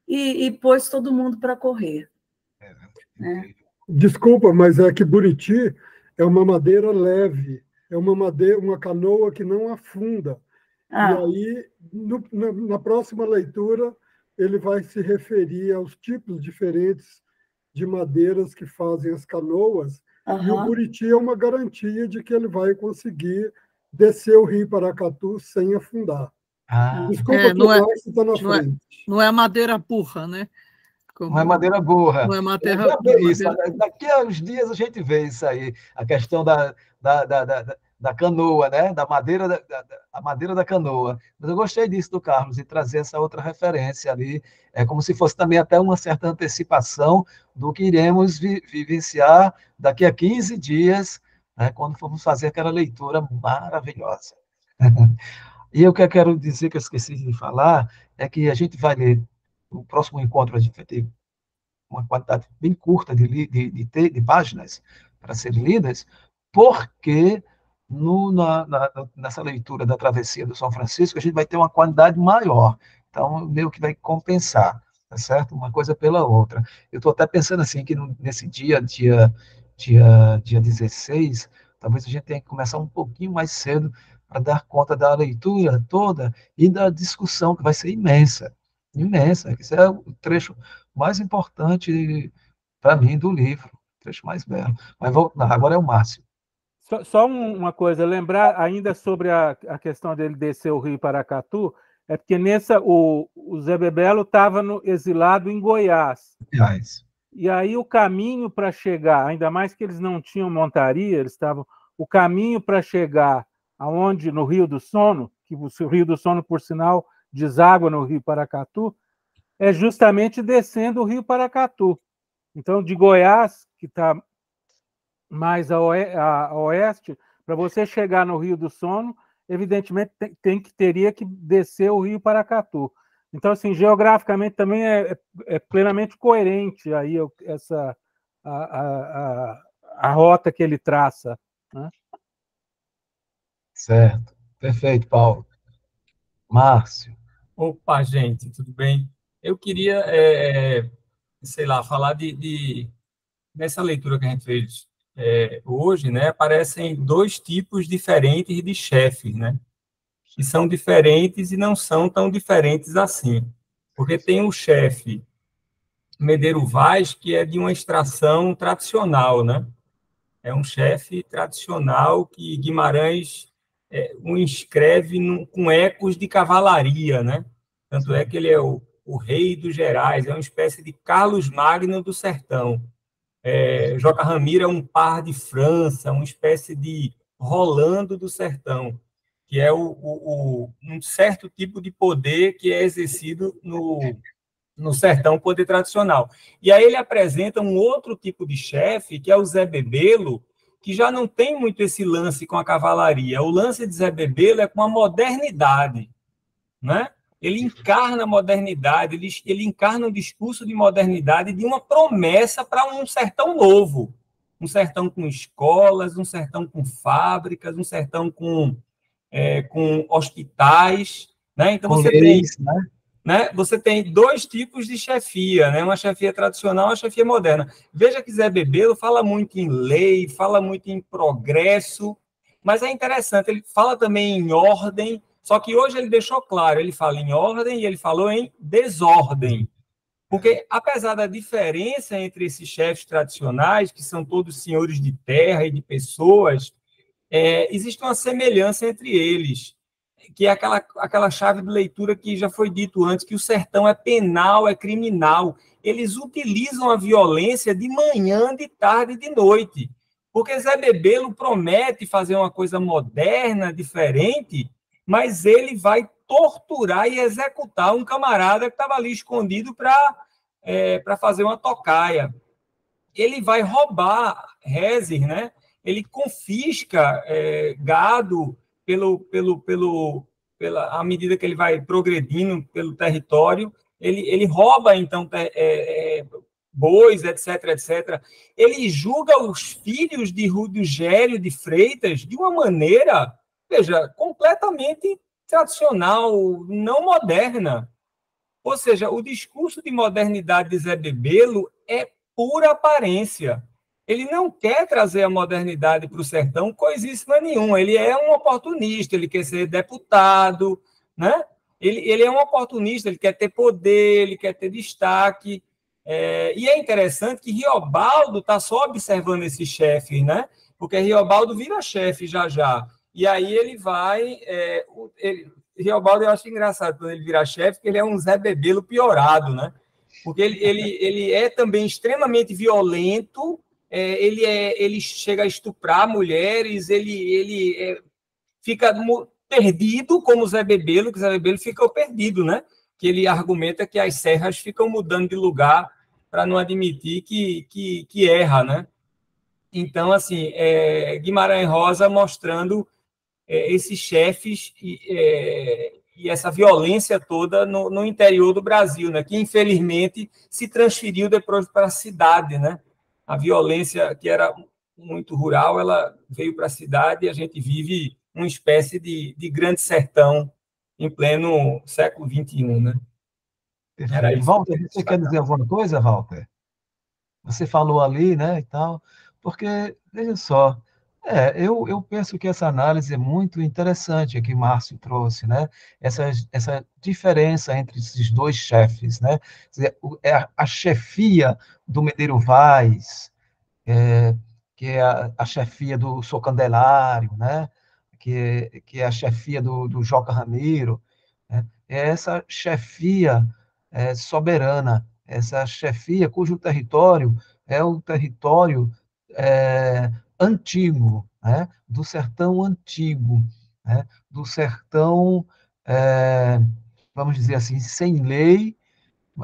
e pôs todo mundo para correr. Né? Desculpa, mas é que Buriti é uma madeira leve, é uma canoa que não afunda. E aí, na próxima leitura, ele vai se referir aos tipos diferentes de madeiras que fazem as canoas, e o Buriti é uma garantia de que ele vai conseguir descer o rio Paracatu sem afundar. Desculpa, não é, está na frente. Não é madeira burra, né? Não é madeira burra. Não é madeira, isso. Daqui a uns dias a gente vê isso aí, a questão da canoa, né? Da madeira, a madeira da canoa. Mas eu gostei disso do Carlos, e trazer essa outra referência ali. É como se fosse também até uma certa antecipação do que iremos vivenciar daqui a 15 dias, né? Quando formos fazer aquela leitura maravilhosa. E o que eu quero dizer, que eu esqueci de falar, é que a gente vai ler, o próximo encontro a gente vai ter uma quantidade bem curta de páginas para serem lidas, porque nessa leitura da travessia do São Francisco, a gente vai ter uma quantidade maior. Então, meio que vai compensar, tá certo? Uma coisa pela outra. Eu estou até pensando assim, que nesse dia 16, talvez a gente tenha que começar um pouquinho mais cedo para dar conta da leitura toda e da discussão, que vai ser imensa. Imensa. Esse é o trecho mais importante para mim do livro, o trecho mais belo. Mas agora é o Márcio. Só uma coisa, lembrar ainda sobre a questão dele descer o rio Paracatu, é porque o Zé Bebelo estava exilado em Goiás. E aí o caminho para chegar, ainda mais que eles não tinham montaria, o caminho para chegar no Rio do Sono, que o Rio do Sono, por sinal, deságua no rio Paracatu, é justamente descendo o rio Paracatu. Então, de Goiás, que está mais a oeste, para você chegar no Rio do Sono, evidentemente teria que descer o rio Paracatu. Então, assim, geograficamente também é plenamente coerente aí a rota que ele traça, né? Certo. Perfeito, Paulo. Márcio. Opa, gente, tudo bem? Eu queria, sei lá, falar nessa leitura que a gente fez hoje, né? Aparecem dois tipos diferentes de chefes, né? Que são diferentes e não são tão diferentes assim. Porque tem o chefe Medeiro Vaz, que é de uma extração tradicional, né? É um chefe tradicional que Guimarães o inscreve com ecos de cavalaria, né? Tanto é que ele é o rei dos Gerais, é uma espécie de Carlos Magno do sertão. Joca Ramiro é um par de França, uma espécie de Rolando do sertão, que é um certo tipo de poder que é exercido no sertão, poder tradicional. E aí ele apresenta um outro tipo de chefe, que é o Zé Bebelo, que já não tem muito esse lance com a cavalaria. O lance de Zé Bebelo é com a modernidade, né? Ele encarna a modernidade, ele encarna um discurso de modernidade, de uma promessa para um sertão novo. Um sertão com escolas, um sertão com fábricas, um sertão com hospitais, né? Então você tem... Né? Você tem dois tipos de chefia, né? Uma chefia tradicional e uma chefia moderna. Veja que Zé Bebelo fala muito em lei, fala muito em progresso, mas é interessante, ele fala também em ordem, só que hoje ele deixou claro, ele fala em ordem e ele falou em desordem. Porque, apesar da diferença entre esses chefes tradicionais, que são todos senhores de terra e de pessoas, existe uma semelhança entre eles, que é aquela chave de leitura que já foi dito antes, que o sertão é penal, é criminal. Eles utilizam a violência de manhã, de tarde e de noite. Porque Zé Bebelo promete fazer uma coisa moderna, diferente, mas ele vai torturar e executar um camarada que estava ali escondido para fazer uma tocaia. Ele vai roubar Rézir, né? Ele confisca gado pelo à medida que ele vai progredindo pelo território, ele rouba, então, bois, etc., etc. Ele julga os filhos de Rudogério de Freitas de uma maneira, veja, completamente tradicional, não moderna. Ou seja, o discurso de modernidade de Zé Bebelo é pura aparência. Ele não quer trazer a modernidade para o sertão coisíssima nenhuma. Ele é um oportunista, ele quer ser deputado, né? Ele é um oportunista, ele quer ter poder, ele quer ter destaque. E é interessante que Riobaldo está só observando esses chefes, né? Porque Riobaldo vira chefe já. E aí ele vai... Riobaldo eu acho engraçado quando ele vira chefe, porque ele é um Zé Bebelo piorado, né? Porque ele é também extremamente violento, ele chega a estuprar mulheres, ele fica perdido como o Zé Bebelo, que o Zé Bebelo ficou perdido, né? Que ele argumenta que as serras ficam mudando de lugar para não admitir que erra, né? Então, assim, Guimarães Rosa mostrando esses chefes e essa violência toda no interior do Brasil, né? Que, infelizmente, se transferiu depois para a cidade, né? A violência, que era muito rural, ela veio para a cidade e a gente vive uma espécie de grande sertão em pleno século XXI, né? Era isso. Walter, você quer dizer alguma coisa, Walter? Você falou ali, né, e tal, porque, veja só, eu penso que essa análise é muito interessante que Márcio trouxe, né? Essa diferença entre esses dois chefes, né? Quer dizer, a chefia do Medeiro Vaz, que é a chefia do Sou Candelário, né? Que é a chefia do Joca Ramiro, né? É essa chefia soberana, essa chefia cujo território é o território antigo, né? Do sertão antigo, né? Do sertão, vamos dizer assim, sem lei,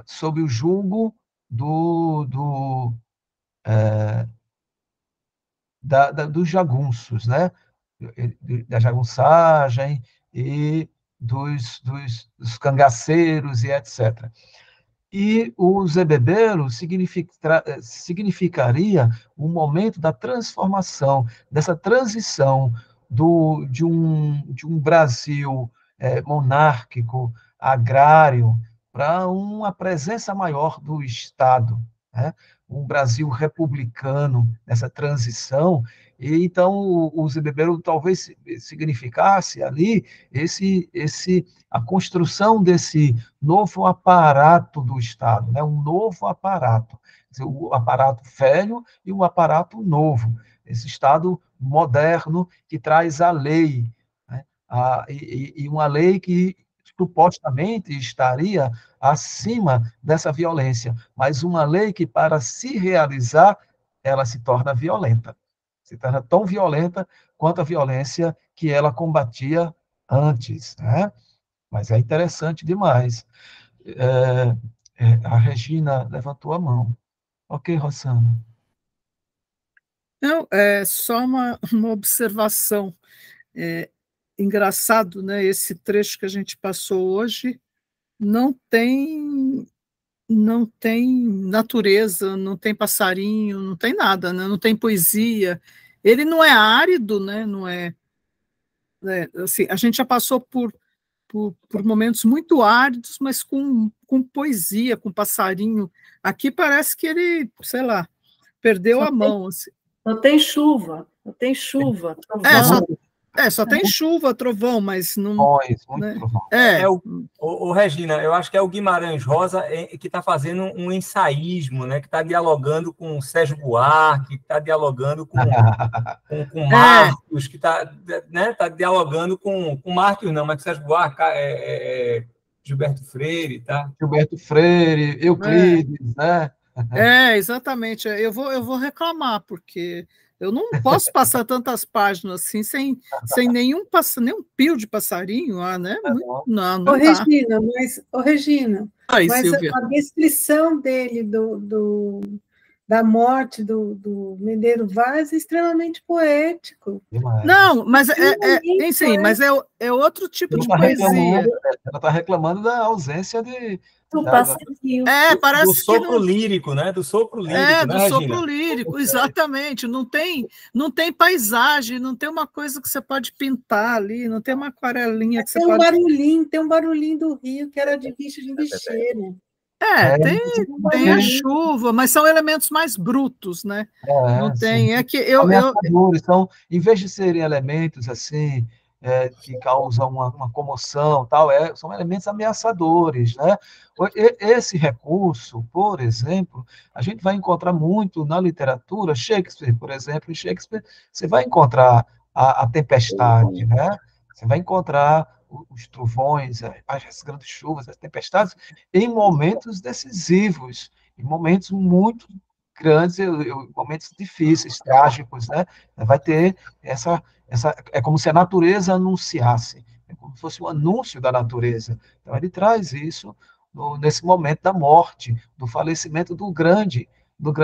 sob o julgo dos jagunços, né? Da jagunçagem e dos cangaceiros e etc. E o Zé Bebelo significaria o momento da transformação, dessa transição de um Brasil monárquico, agrário, para uma presença maior do Estado, né? Um Brasil republicano, nessa transição. E então o Zé Bebelo talvez significasse ali a construção desse novo aparato do Estado, né? Um novo aparato, o aparato velho e o aparato novo, esse Estado moderno que traz a lei, né? E uma lei que supostamente estaria acima dessa violência, mas uma lei que, para se realizar, ela se torna violenta, se torna tão violenta quanto a violência que ela combatia antes, né? Mas é interessante demais. A Regina levantou a mão. Ok, Rossana. Não, só uma observação. Engraçado, né? Esse trecho que a gente passou hoje não tem natureza, não tem passarinho, não tem nada, né? Não tem poesia. Ele não é árido, né? Não é, assim, a gente já passou por momentos muito áridos, mas com poesia, com passarinho. Aqui parece que ele, sei lá, perdeu a mão. Assim. Não tem chuva, trovão. Só tem chuva, trovão, mas não... né? Regina, eu acho que é o Guimarães Rosa que está fazendo um ensaísmo, né? Que está dialogando com o Sérgio Buarque, que está dialogando com Marcos, que está, né? Tá dialogando com Marcos, não, mas Sérgio Buarque, Gilberto Freire, tá? Gilberto Freire, Euclides, né? Exatamente. Eu vou reclamar, porque eu não posso passar tantas páginas assim sem nenhum pio de passarinho, né? Não dá. Regina, Aí, mas Silvia. a descrição dele da morte do Medeiro Vaz é extremamente poético. Não, mas mas é outro tipo de poesia. Ela está reclamando da ausência de... parece do sopro lírico, né? Do sopro lírico, do sopro lírico, exatamente. Não tem paisagem, não tem uma coisa que você pode pintar ali, não tem uma aquarelinha que você pode... Tem um barulhinho do rio que era de bicho de bicheiro. Tem a chuva, mas são elementos mais brutos, né? Não tem, é que ameaçadores, são, em vez de serem elementos assim, que causam uma comoção, tal, são elementos ameaçadores, né? Esse recurso, por exemplo, a gente vai encontrar muito na literatura, Shakespeare, por exemplo, em Shakespeare você vai encontrar a tempestade, né? Você vai encontrar os trovões, as grandes chuvas, as tempestades, em momentos decisivos, em momentos muito grandes, momentos difíceis, trágicos, né? Vai ter é como se a natureza anunciasse, é como se fosse um anúncio da natureza. Então, ele traz isso nesse momento da morte, do falecimento do grande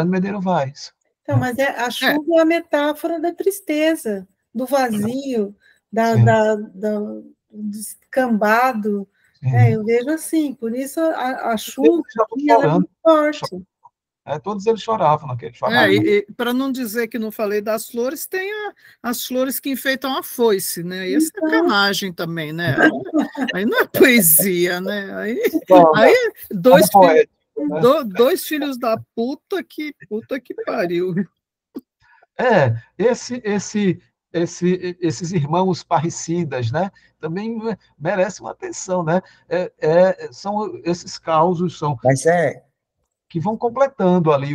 Medeiro Vaz. Então, mas a chuva é a metáfora da tristeza, do vazio, do descambado. Eu vejo assim, por isso a chuva ela é muito forte. Todos eles choravam naquele choravam. Para não dizer que não falei das flores, tem as flores que enfeitam a foice, né? E é sacanagem também, né? Aí não é poesia, né? Aí dois filhos da puta que pariu. Esses irmãos parricidas, né? Também merecem uma atenção, né? São esses causos, que vão completando ali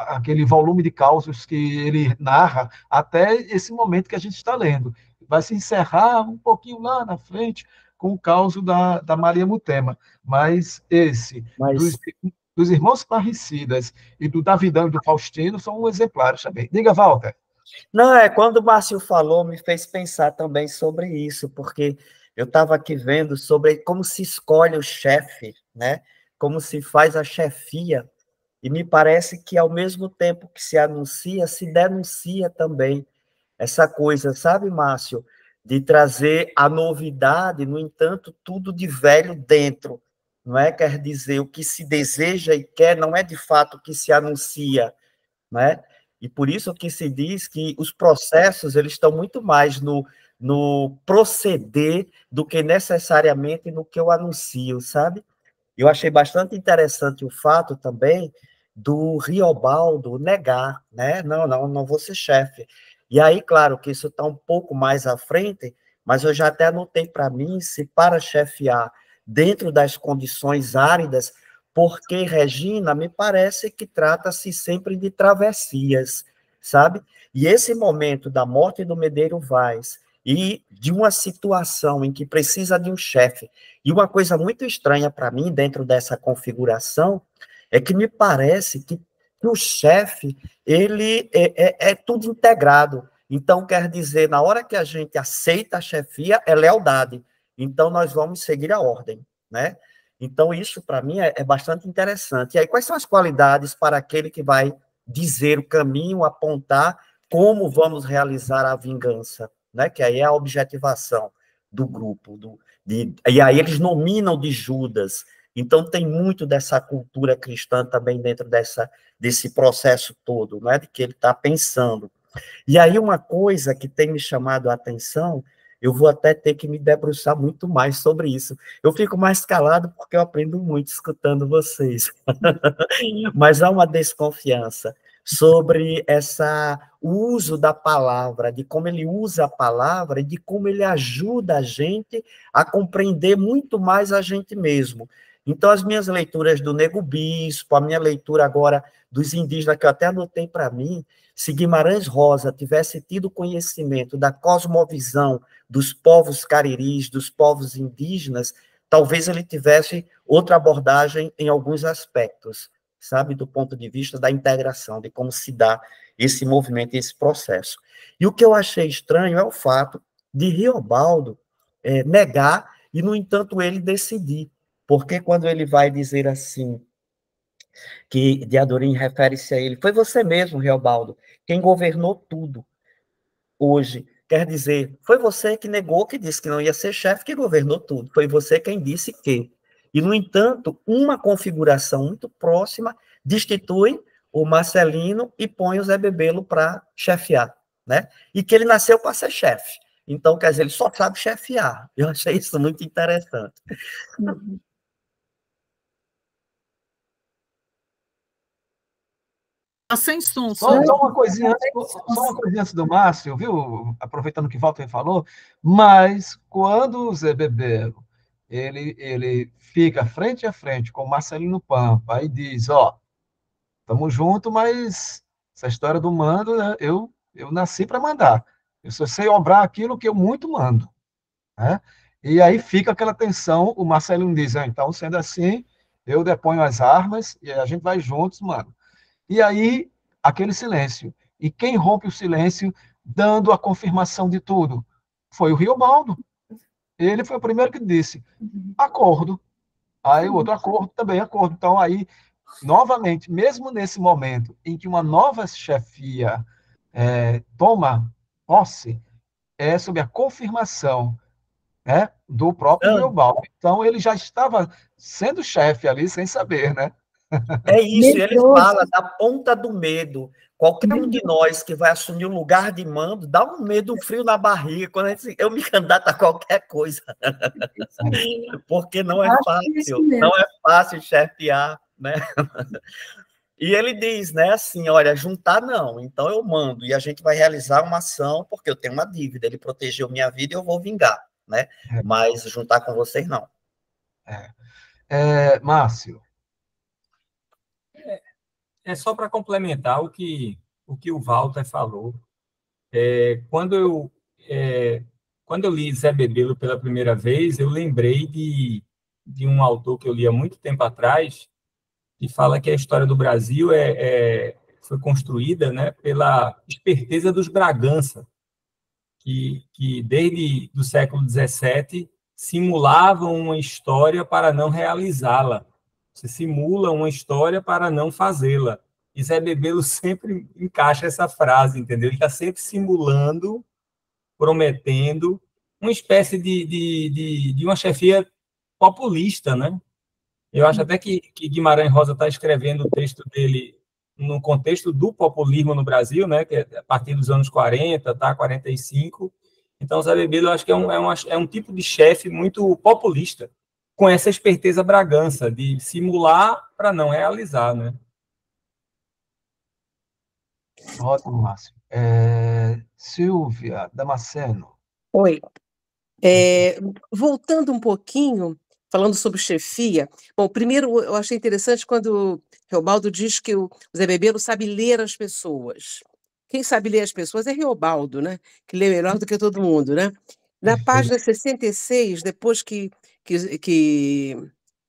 aquele volume de causos que ele narra até esse momento que a gente está lendo. Vai se encerrar um pouquinho lá na frente com o caso da Maria Mutema, mas dos irmãos parricidas e do Davidão e do Faustino são exemplares também. Diga, Walter. Não, quando o Márcio falou, me fez pensar também sobre isso, porque eu estava aqui vendo sobre como se escolhe o chefe, né? Como se faz a chefia, e me parece que, ao mesmo tempo que se anuncia, se denuncia também essa coisa, sabe, Márcio? De trazer a novidade, no entanto, tudo de velho dentro, não é? Quer dizer, o que se deseja e quer não é de fato o que se anuncia, não é? E por isso que se diz que os processos eles estão muito mais no proceder do que necessariamente no que eu anuncio, sabe? Eu achei bastante interessante o fato também do Riobaldo negar, né? Não vou ser chefe. E aí, claro, que isso está um pouco mais à frente, mas eu já até anotei para mim se para chefiar dentro das condições áridas, porque, Regina, me parece que trata-se sempre de travessias, sabe? E esse momento da morte do Medeiro Vaz e de uma situação em que precisa de um chefe, e uma coisa muito estranha para mim dentro dessa configuração é que me parece que o chefe, ele é tudo integrado. Então, quer dizer, na hora que a gente aceita a chefia, é lealdade. Então, nós vamos seguir a ordem, né? Então, isso, para mim, é bastante interessante. E aí, quais são as qualidades para aquele que vai dizer o caminho, apontar como vamos realizar a vingança, né? Que aí é a objetivação do grupo. E aí eles nominam de Judas. Então, tem muito dessa cultura cristã também dentro desse processo todo, né? De que ele está pensando. E aí, uma coisa que tem me chamado a atenção, eu vou até ter que me debruçar muito mais sobre isso. Eu fico mais calado porque eu aprendo muito escutando vocês. Mas há uma desconfiança sobre o uso da palavra, de como ele usa a palavra e de como ele ajuda a gente a compreender muito mais a gente mesmo. Então, as minhas leituras do Nego Bispo, a minha leitura agora dos indígenas, que eu até anotei para mim, se Guimarães Rosa tivesse tido conhecimento da cosmovisão dos povos cariris, dos povos indígenas, talvez ele tivesse outra abordagem em alguns aspectos, sabe, do ponto de vista da integração, de como se dá esse movimento, esse processo. E o que eu achei estranho é o fato de Riobaldo negar e, no entanto, ele decidir. Porque quando ele vai dizer assim, que de Adorim refere-se a ele. Foi você mesmo, Reobaldo, quem governou tudo hoje. Quer dizer, foi você que negou, que disse que não ia ser chefe, que governou tudo. Foi você quem disse que. E, no entanto, uma configuração muito próxima destitui o Marcelino e põe o Zé Bebelo para chefiar, né? E que ele nasceu para ser chefe. Então, quer dizer, ele só sabe chefiar. Eu achei isso muito interessante. Sem som. Só uma coisinha antes do Márcio, viu? Aproveitando que o Walter falou, mas quando o Zé Bebelo ele fica frente a frente com o Marcelino Pampa e diz, estamos juntos, mas essa história do mando, né, eu nasci para mandar. Eu só sei obrar aquilo que eu muito mando. Né? E aí fica aquela tensão, o Marcelino diz, então, sendo assim, eu deponho as armas e a gente vai juntos, mano. E aí, aquele silêncio. E quem rompe o silêncio, dando a confirmação de tudo? Foi o Riobaldo. Ele foi o primeiro que disse, acordo. Aí o outro, acordo, também acordo. Então, aí, novamente, mesmo nesse momento em que uma nova chefia toma posse, é sob a confirmação do próprio Riobaldo. Então, ele já estava sendo chefe ali, sem saber, né? É isso, ele fala da ponta do medo. Qualquer um de nós que vai assumir um lugar de mando, dá um medo, um frio na barriga, quando eu me candidato a qualquer coisa. Porque não é fácil chefiar, né? E ele diz, né, assim, olha, juntar não, então eu mando, e a gente vai realizar uma ação, porque eu tenho uma dívida, ele protegeu minha vida e eu vou vingar, né? Mas juntar com vocês, não. Márcio. É só para complementar o que o Walter falou. Quando eu li Zé Bebelo pela primeira vez, eu lembrei de um autor que eu li há muito tempo atrás, que fala que a história do Brasil foi construída, né, pela esperteza dos Bragança, que desde o século XVII simulavam uma história para não realizá-la. Você simula uma história para não fazê-la. E Zé Bebelo sempre encaixa essa frase, entendeu? Ele está sempre simulando, prometendo, uma espécie de uma chefia populista, né? Eu acho até que Guimarães Rosa está escrevendo o texto dele no contexto do populismo no Brasil, né? Que é a partir dos anos 40, 45. Então, Zé Bebelo, eu acho que é um tipo de chefe muito populista, com essa esperteza Bragança, de simular para não realizar, né? Ótimo, Márcio. Silvia Damasceno. Oi. Voltando um pouquinho, falando sobre chefia, bom, primeiro eu achei interessante quando o Reobaldo diz que o Zé Bebelo sabe ler as pessoas. Quem sabe ler as pessoas é Reobaldo, né? Que lê melhor do que todo mundo, né? Na página 66, depois que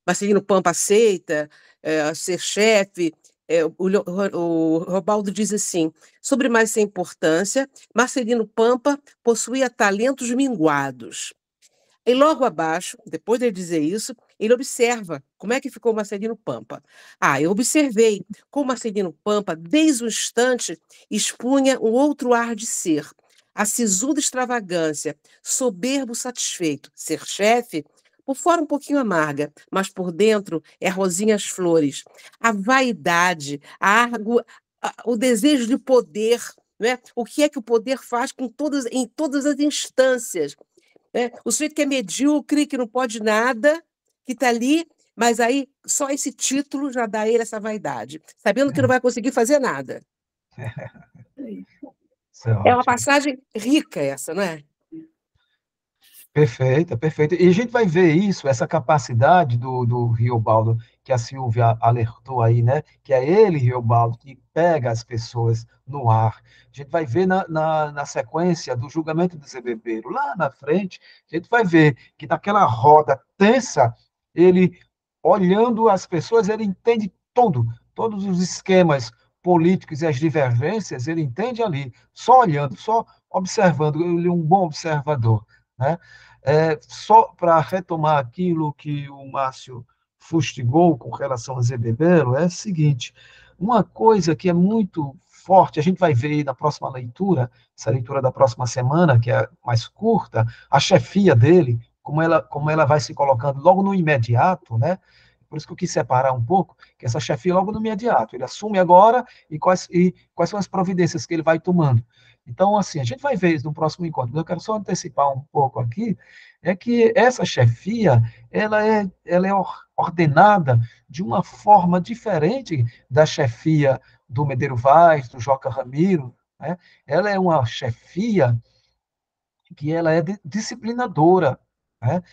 Marcelino Pampa aceita ser chefe, o Reobaldo diz assim, sobre mais sem importância, Marcelino Pampa possuía talentos minguados. E logo abaixo, depois de ele dizer isso, ele observa como é que ficou Marcelino Pampa. Eu observei como Marcelino Pampa, desde o instante, expunha um outro ar de ser, a sisuda extravagância, soberbo satisfeito, ser chefe, por fora um pouquinho amarga, mas por dentro é rosinhas flores. A vaidade, o desejo de poder, né? O que é que o poder faz em todas as instâncias. O sujeito que é medíocre, que não pode nada, que está ali, mas aí só esse título já dá a ele essa vaidade, sabendo que não vai conseguir fazer nada. É uma passagem rica essa, não é? Perfeita, perfeita. E a gente vai ver isso, essa capacidade do Riobaldo, que a Silvia alertou aí, né? Que é ele, Riobaldo, que pega as pessoas no ar. A gente vai ver na sequência do julgamento do Zé Bebelo, lá na frente, a gente vai ver que naquela roda tensa, ele, olhando as pessoas, ele entende todos os esquemas políticos e as divergências, ele entende ali, só olhando, só observando, ele é um bom observador. Né? Só para retomar aquilo que o Márcio fustigou com relação a Zé Bebelo é o seguinte: uma coisa que é muito forte, a gente vai ver aí na próxima leitura, essa leitura da próxima semana, que é mais curta, a chefia dele, como ela vai se colocando logo no imediato, né? Por isso que eu quis separar um pouco, que essa chefia logo no imediato, ele assume agora e quais são as providências que ele vai tomando. Então, assim, a gente vai ver isso no próximo encontro, mas eu quero só antecipar um pouco aqui, é que essa chefia, ela é ordenada de uma forma diferente da chefia do Medeiro Vaz, do Joca Ramiro, né? Ela é uma chefia que ela é disciplinadora, né?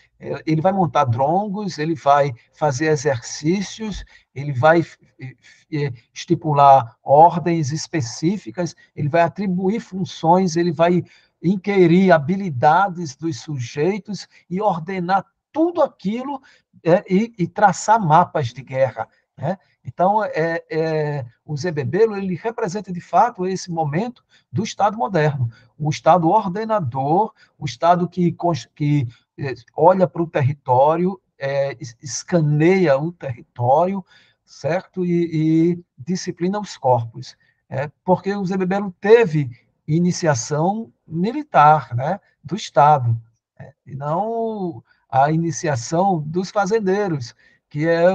Ele vai montar drongos, ele vai fazer exercícios, ele vai estipular ordens específicas, ele vai atribuir funções, ele vai inquirir habilidades dos sujeitos e ordenar tudo aquilo e traçar mapas de guerra, né? Então, o Zé Bebelo, ele representa, de fato, esse momento do Estado moderno, o Estado ordenador, o Estado que olha para o território, escaneia o território, certo? E disciplina os corpos. Porque o Zé Bebelo teve iniciação militar, né, do Estado, e não a iniciação dos fazendeiros, que é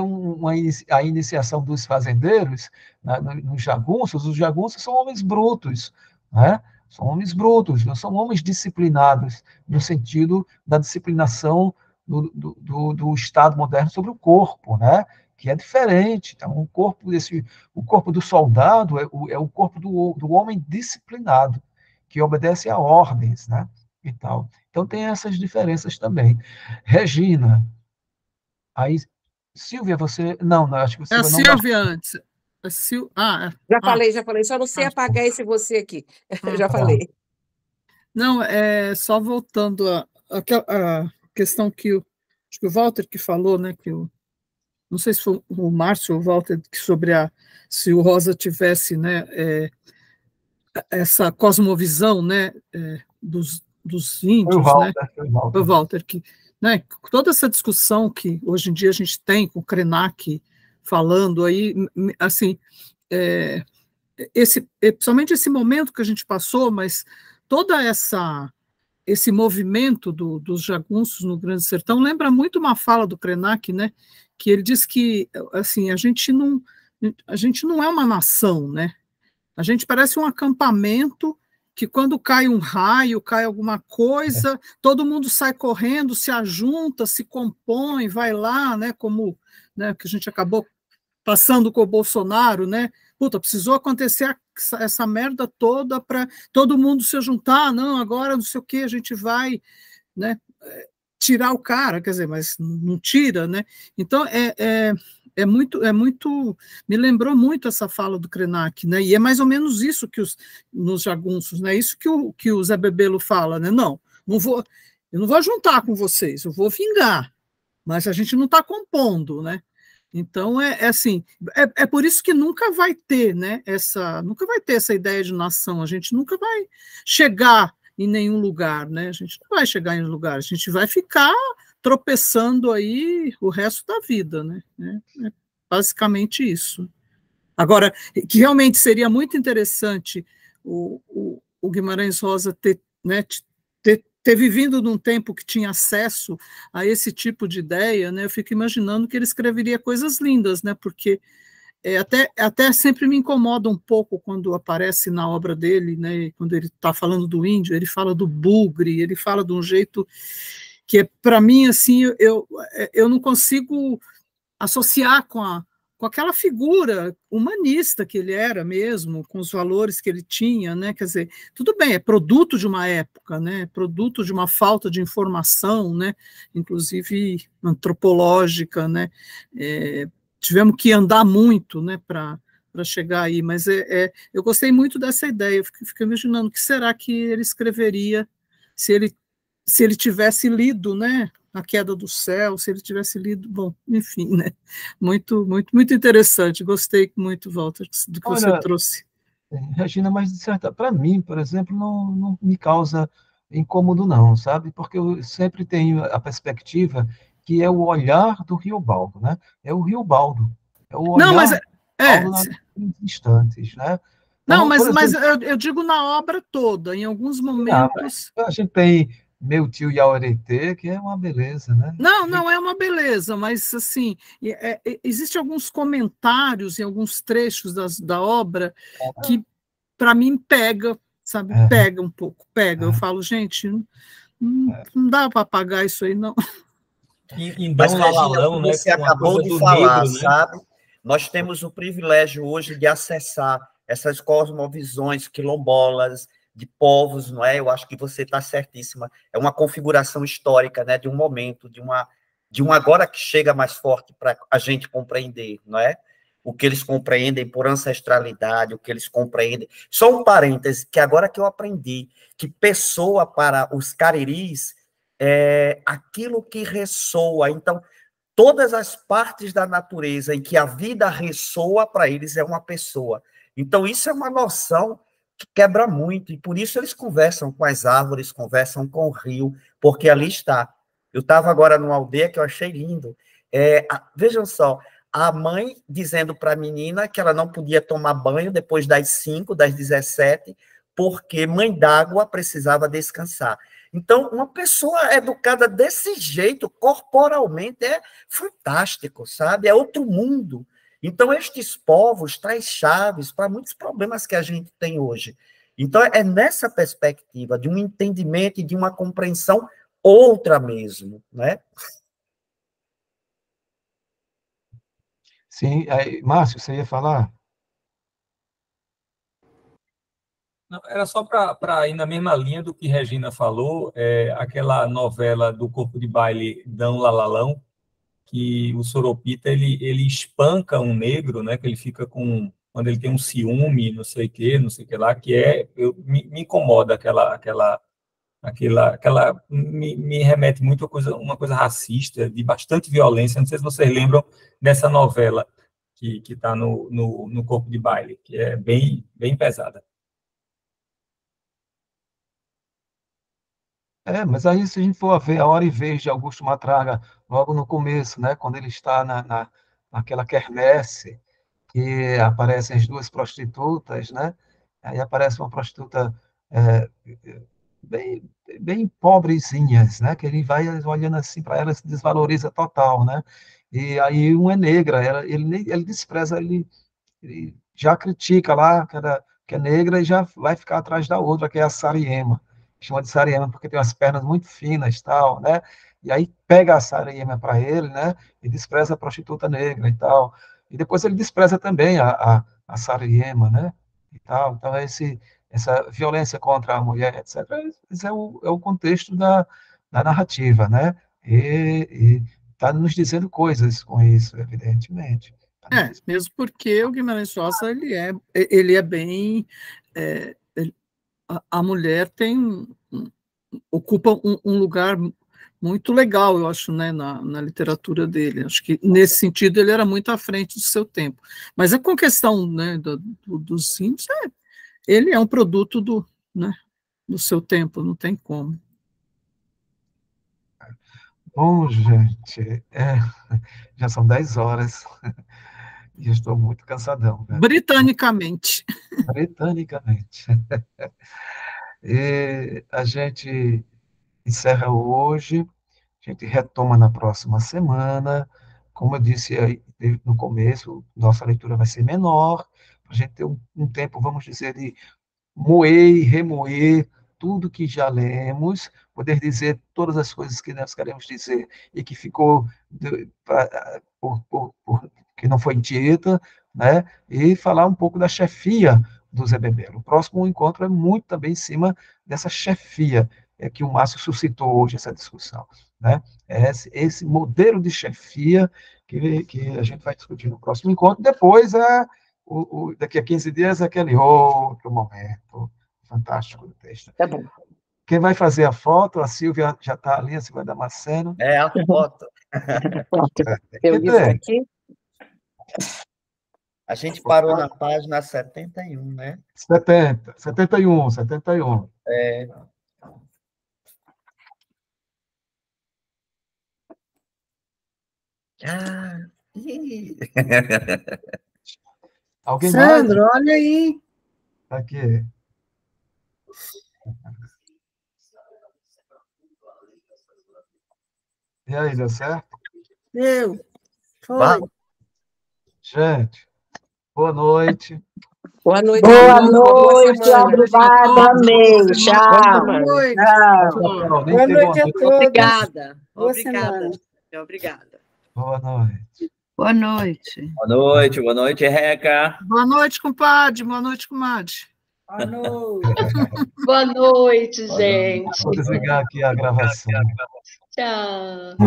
a iniciação dos fazendeiros, né, nos jagunços. Os jagunços são homens brutos, né? São homens brutos, não são homens disciplinados, no sentido da disciplinação do Estado moderno sobre o corpo, né? Que é diferente. Então, o corpo do soldado é o corpo do homem disciplinado, que obedece a ordens, né? E tal. Então, tem essas diferenças também. Regina, aí, Silvia, você... Não, acho que você a não... Silvia antes. Já falei, só não sei apagar esse você aqui. Já falei. Não, só voltando a questão acho que o Walter que falou, né, não sei se foi o Márcio ou o Walter, sobre se o Rosa tivesse, né, essa cosmovisão, né, dos índios, foi o Walter que, né, toda essa discussão que hoje em dia a gente tem com o Krenak falando aí, assim, principalmente esse momento que a gente passou, mas toda esse movimento dos jagunços no Grande Sertão lembra muito uma fala do Krenak, né, que ele diz que, assim, a gente não é uma nação, né, a gente parece um acampamento que quando cai um raio, cai alguma coisa, todo mundo sai correndo, se ajunta, se compõe, vai lá, né, como, né, que a gente acabou passando com o Bolsonaro, né, puta, precisou acontecer essa merda toda para todo mundo se juntar, não, agora não sei o que, a gente vai, né, tirar o cara, quer dizer, mas não tira, né, então é muito, me lembrou muito essa fala do Krenak, né, e é mais ou menos isso nos jagunços, né, isso que o Zé Bebelo fala, né, eu não vou juntar com vocês, eu vou vingar, mas a gente não está compondo, né. Então, assim, é por isso que nunca vai ter, né, nunca vai ter essa ideia de nação, a gente nunca vai chegar em nenhum lugar, né, a gente não vai chegar em nenhum lugar, a gente vai ficar tropeçando aí o resto da vida, né, é basicamente isso. Agora, que realmente seria muito interessante o Guimarães Rosa ter vivido num tempo que tinha acesso a esse tipo de ideia, né, eu fico imaginando que ele escreveria coisas lindas, né, porque até sempre me incomoda um pouco quando aparece na obra dele, né, quando ele está falando do índio, ele fala do bugre, ele fala de um jeito que, para mim, assim, eu não consigo associar com aquela figura humanista que ele era mesmo, com os valores que ele tinha, né? Quer dizer, tudo bem, é produto de uma época, né? Produto de uma falta de informação, né? Inclusive antropológica, né? Tivemos que andar muito, né? Para chegar aí, mas eu gostei muito dessa ideia. Eu fico imaginando o que será que ele escreveria se ele tivesse lido, né? A Queda do Céu, se ele tivesse lido, bom, enfim, né? Muito, muito, muito interessante. Gostei muito, Walter, do que você trouxe. Regina, mas de certa, para mim, por exemplo, não me causa incômodo, não, sabe? Porque eu sempre tenho a perspectiva que é o olhar do Riobaldo, né? É o Riobaldo, é o Não, mas olhar do Riobaldo naqueles instantes, né? Não, Então, mas, por exemplo, eu digo na obra toda, em alguns momentos. a gente tem Meu Tio Yaoretê, que é uma beleza, né? Não é uma beleza, mas assim, existem alguns comentários em alguns trechos da obra que, para mim, pega, sabe? Pega um pouco, pega. Eu falo, gente, não dá para apagar isso aí, não. Mas, Regina, Lalalão, o que né, você com a acabou coisa de do falar, negro, né? sabe? Nós temos o privilégio hoje de acessar essas cosmovisões quilombolas, de povos, não é? Eu acho que você está certíssima. É uma configuração histórica, né? De um momento, de um agora que chega mais forte para a gente compreender, não é? O que eles compreendem por ancestralidade, o que eles compreendem. Só um parêntese, que agora que eu aprendi, que pessoa para os cariris é aquilo que ressoa. Então, todas as partes da natureza em que a vida ressoa para eles é uma pessoa. Então, isso é uma noção que quebra muito, e por isso eles conversam com as árvores, conversam com o rio, porque ali está. Eu estava agora numa aldeia que eu achei lindo. Vejam só, a mãe dizendo para a menina que ela não podia tomar banho depois das 5, das 17, porque mãe d'água precisava descansar. Então, uma pessoa educada desse jeito, corporalmente, é fantástico, sabe? É outro mundo. Então, estes povos traz chaves para muitos problemas que a gente tem hoje. Então, é nessa perspectiva de um entendimento e de uma compreensão outra mesmo, né? Sim, Márcio, você ia falar? Não, era só para ir na mesma linha do que Regina falou, aquela novela do Corpo de Baile Dão Lalalão, que o Soropita ele espanca um negro, né? Que ele fica quando ele tem um ciúme, não sei o que lá, me incomoda me remete muito a uma coisa racista, de bastante violência. Não sei se vocês lembram dessa novela que está no Corpo de Baile, que é bem pesada. Mas aí, se a gente for ver a hora e vez de Augusto Matraga, logo no começo, né, quando ele está naquela quermesse, que aparecem as duas prostitutas, né, aí aparece uma prostituta é, bem, bem pobrezinhas, né, que ele vai olhando assim para ela, se desvaloriza total, né, e aí uma é negra, ele despreza, ele já critica lá que é negra e já vai ficar atrás da outra, que é a Sariema. Chama de Sariema porque tem umas pernas muito finas, tal, né? E aí pega a Sariema para ele, né? E despreza a prostituta negra e tal. E depois ele despreza também a Sariema, né? E tal. Então, essa violência contra a mulher, etc., esse é o contexto da narrativa, né? E está nos dizendo coisas com isso, evidentemente. Mesmo porque o Guimarães Rosa ele é bem. A mulher ocupa um lugar muito legal, eu acho, né, na literatura dele. Acho que, nesse sentido, ele era muito à frente do seu tempo. Mas com questão, né, dos índios, ele é um produto do seu tempo, não tem como. Bom, gente, já são 10 horas e eu estou muito cansadão, né? Britanicamente. Britanicamente. E a gente encerra hoje, a gente retoma na próxima semana. Como eu disse aí no começo, nossa leitura vai ser menor, para a gente ter um tempo, vamos dizer, de moer e remoer tudo que já lemos, poder dizer todas as coisas que nós queremos dizer e que ficou que não foi dita, né? E falar um pouco da chefia do Zé Bebelo. O próximo encontro é muito também em cima dessa chefia que o Márcio suscitou hoje, essa discussão, né? Esse modelo de chefia que a gente vai discutir no próximo encontro. Depois, daqui a 15 dias, aquele outro momento fantástico do texto. Tá bom. Quem vai fazer a foto? A Silvia já está ali, a Silvia Damasceno. A foto. Eu vi isso aqui. A gente parou na página 71, né? 71. Ah, ih. Alguém Sandro, mais? olha aí. Aqui. E aí, deu certo? Deu. Vai. Foi. Gente, boa noite. Boa noite, Boa amigos. Uma boa noite, semana. obrigada, amei. Boa Tchau. semana. Tchau. Nem Boa tem noite a todos. Obrigada. Boa Obrigada. semana. Obrigada. Boa noite. Boa noite. Boa noite, Reca. Boa noite, compadre. Boa noite, comadre. Boa noite. Boa noite, gente. Vou desligar aqui a gravação. Tchau.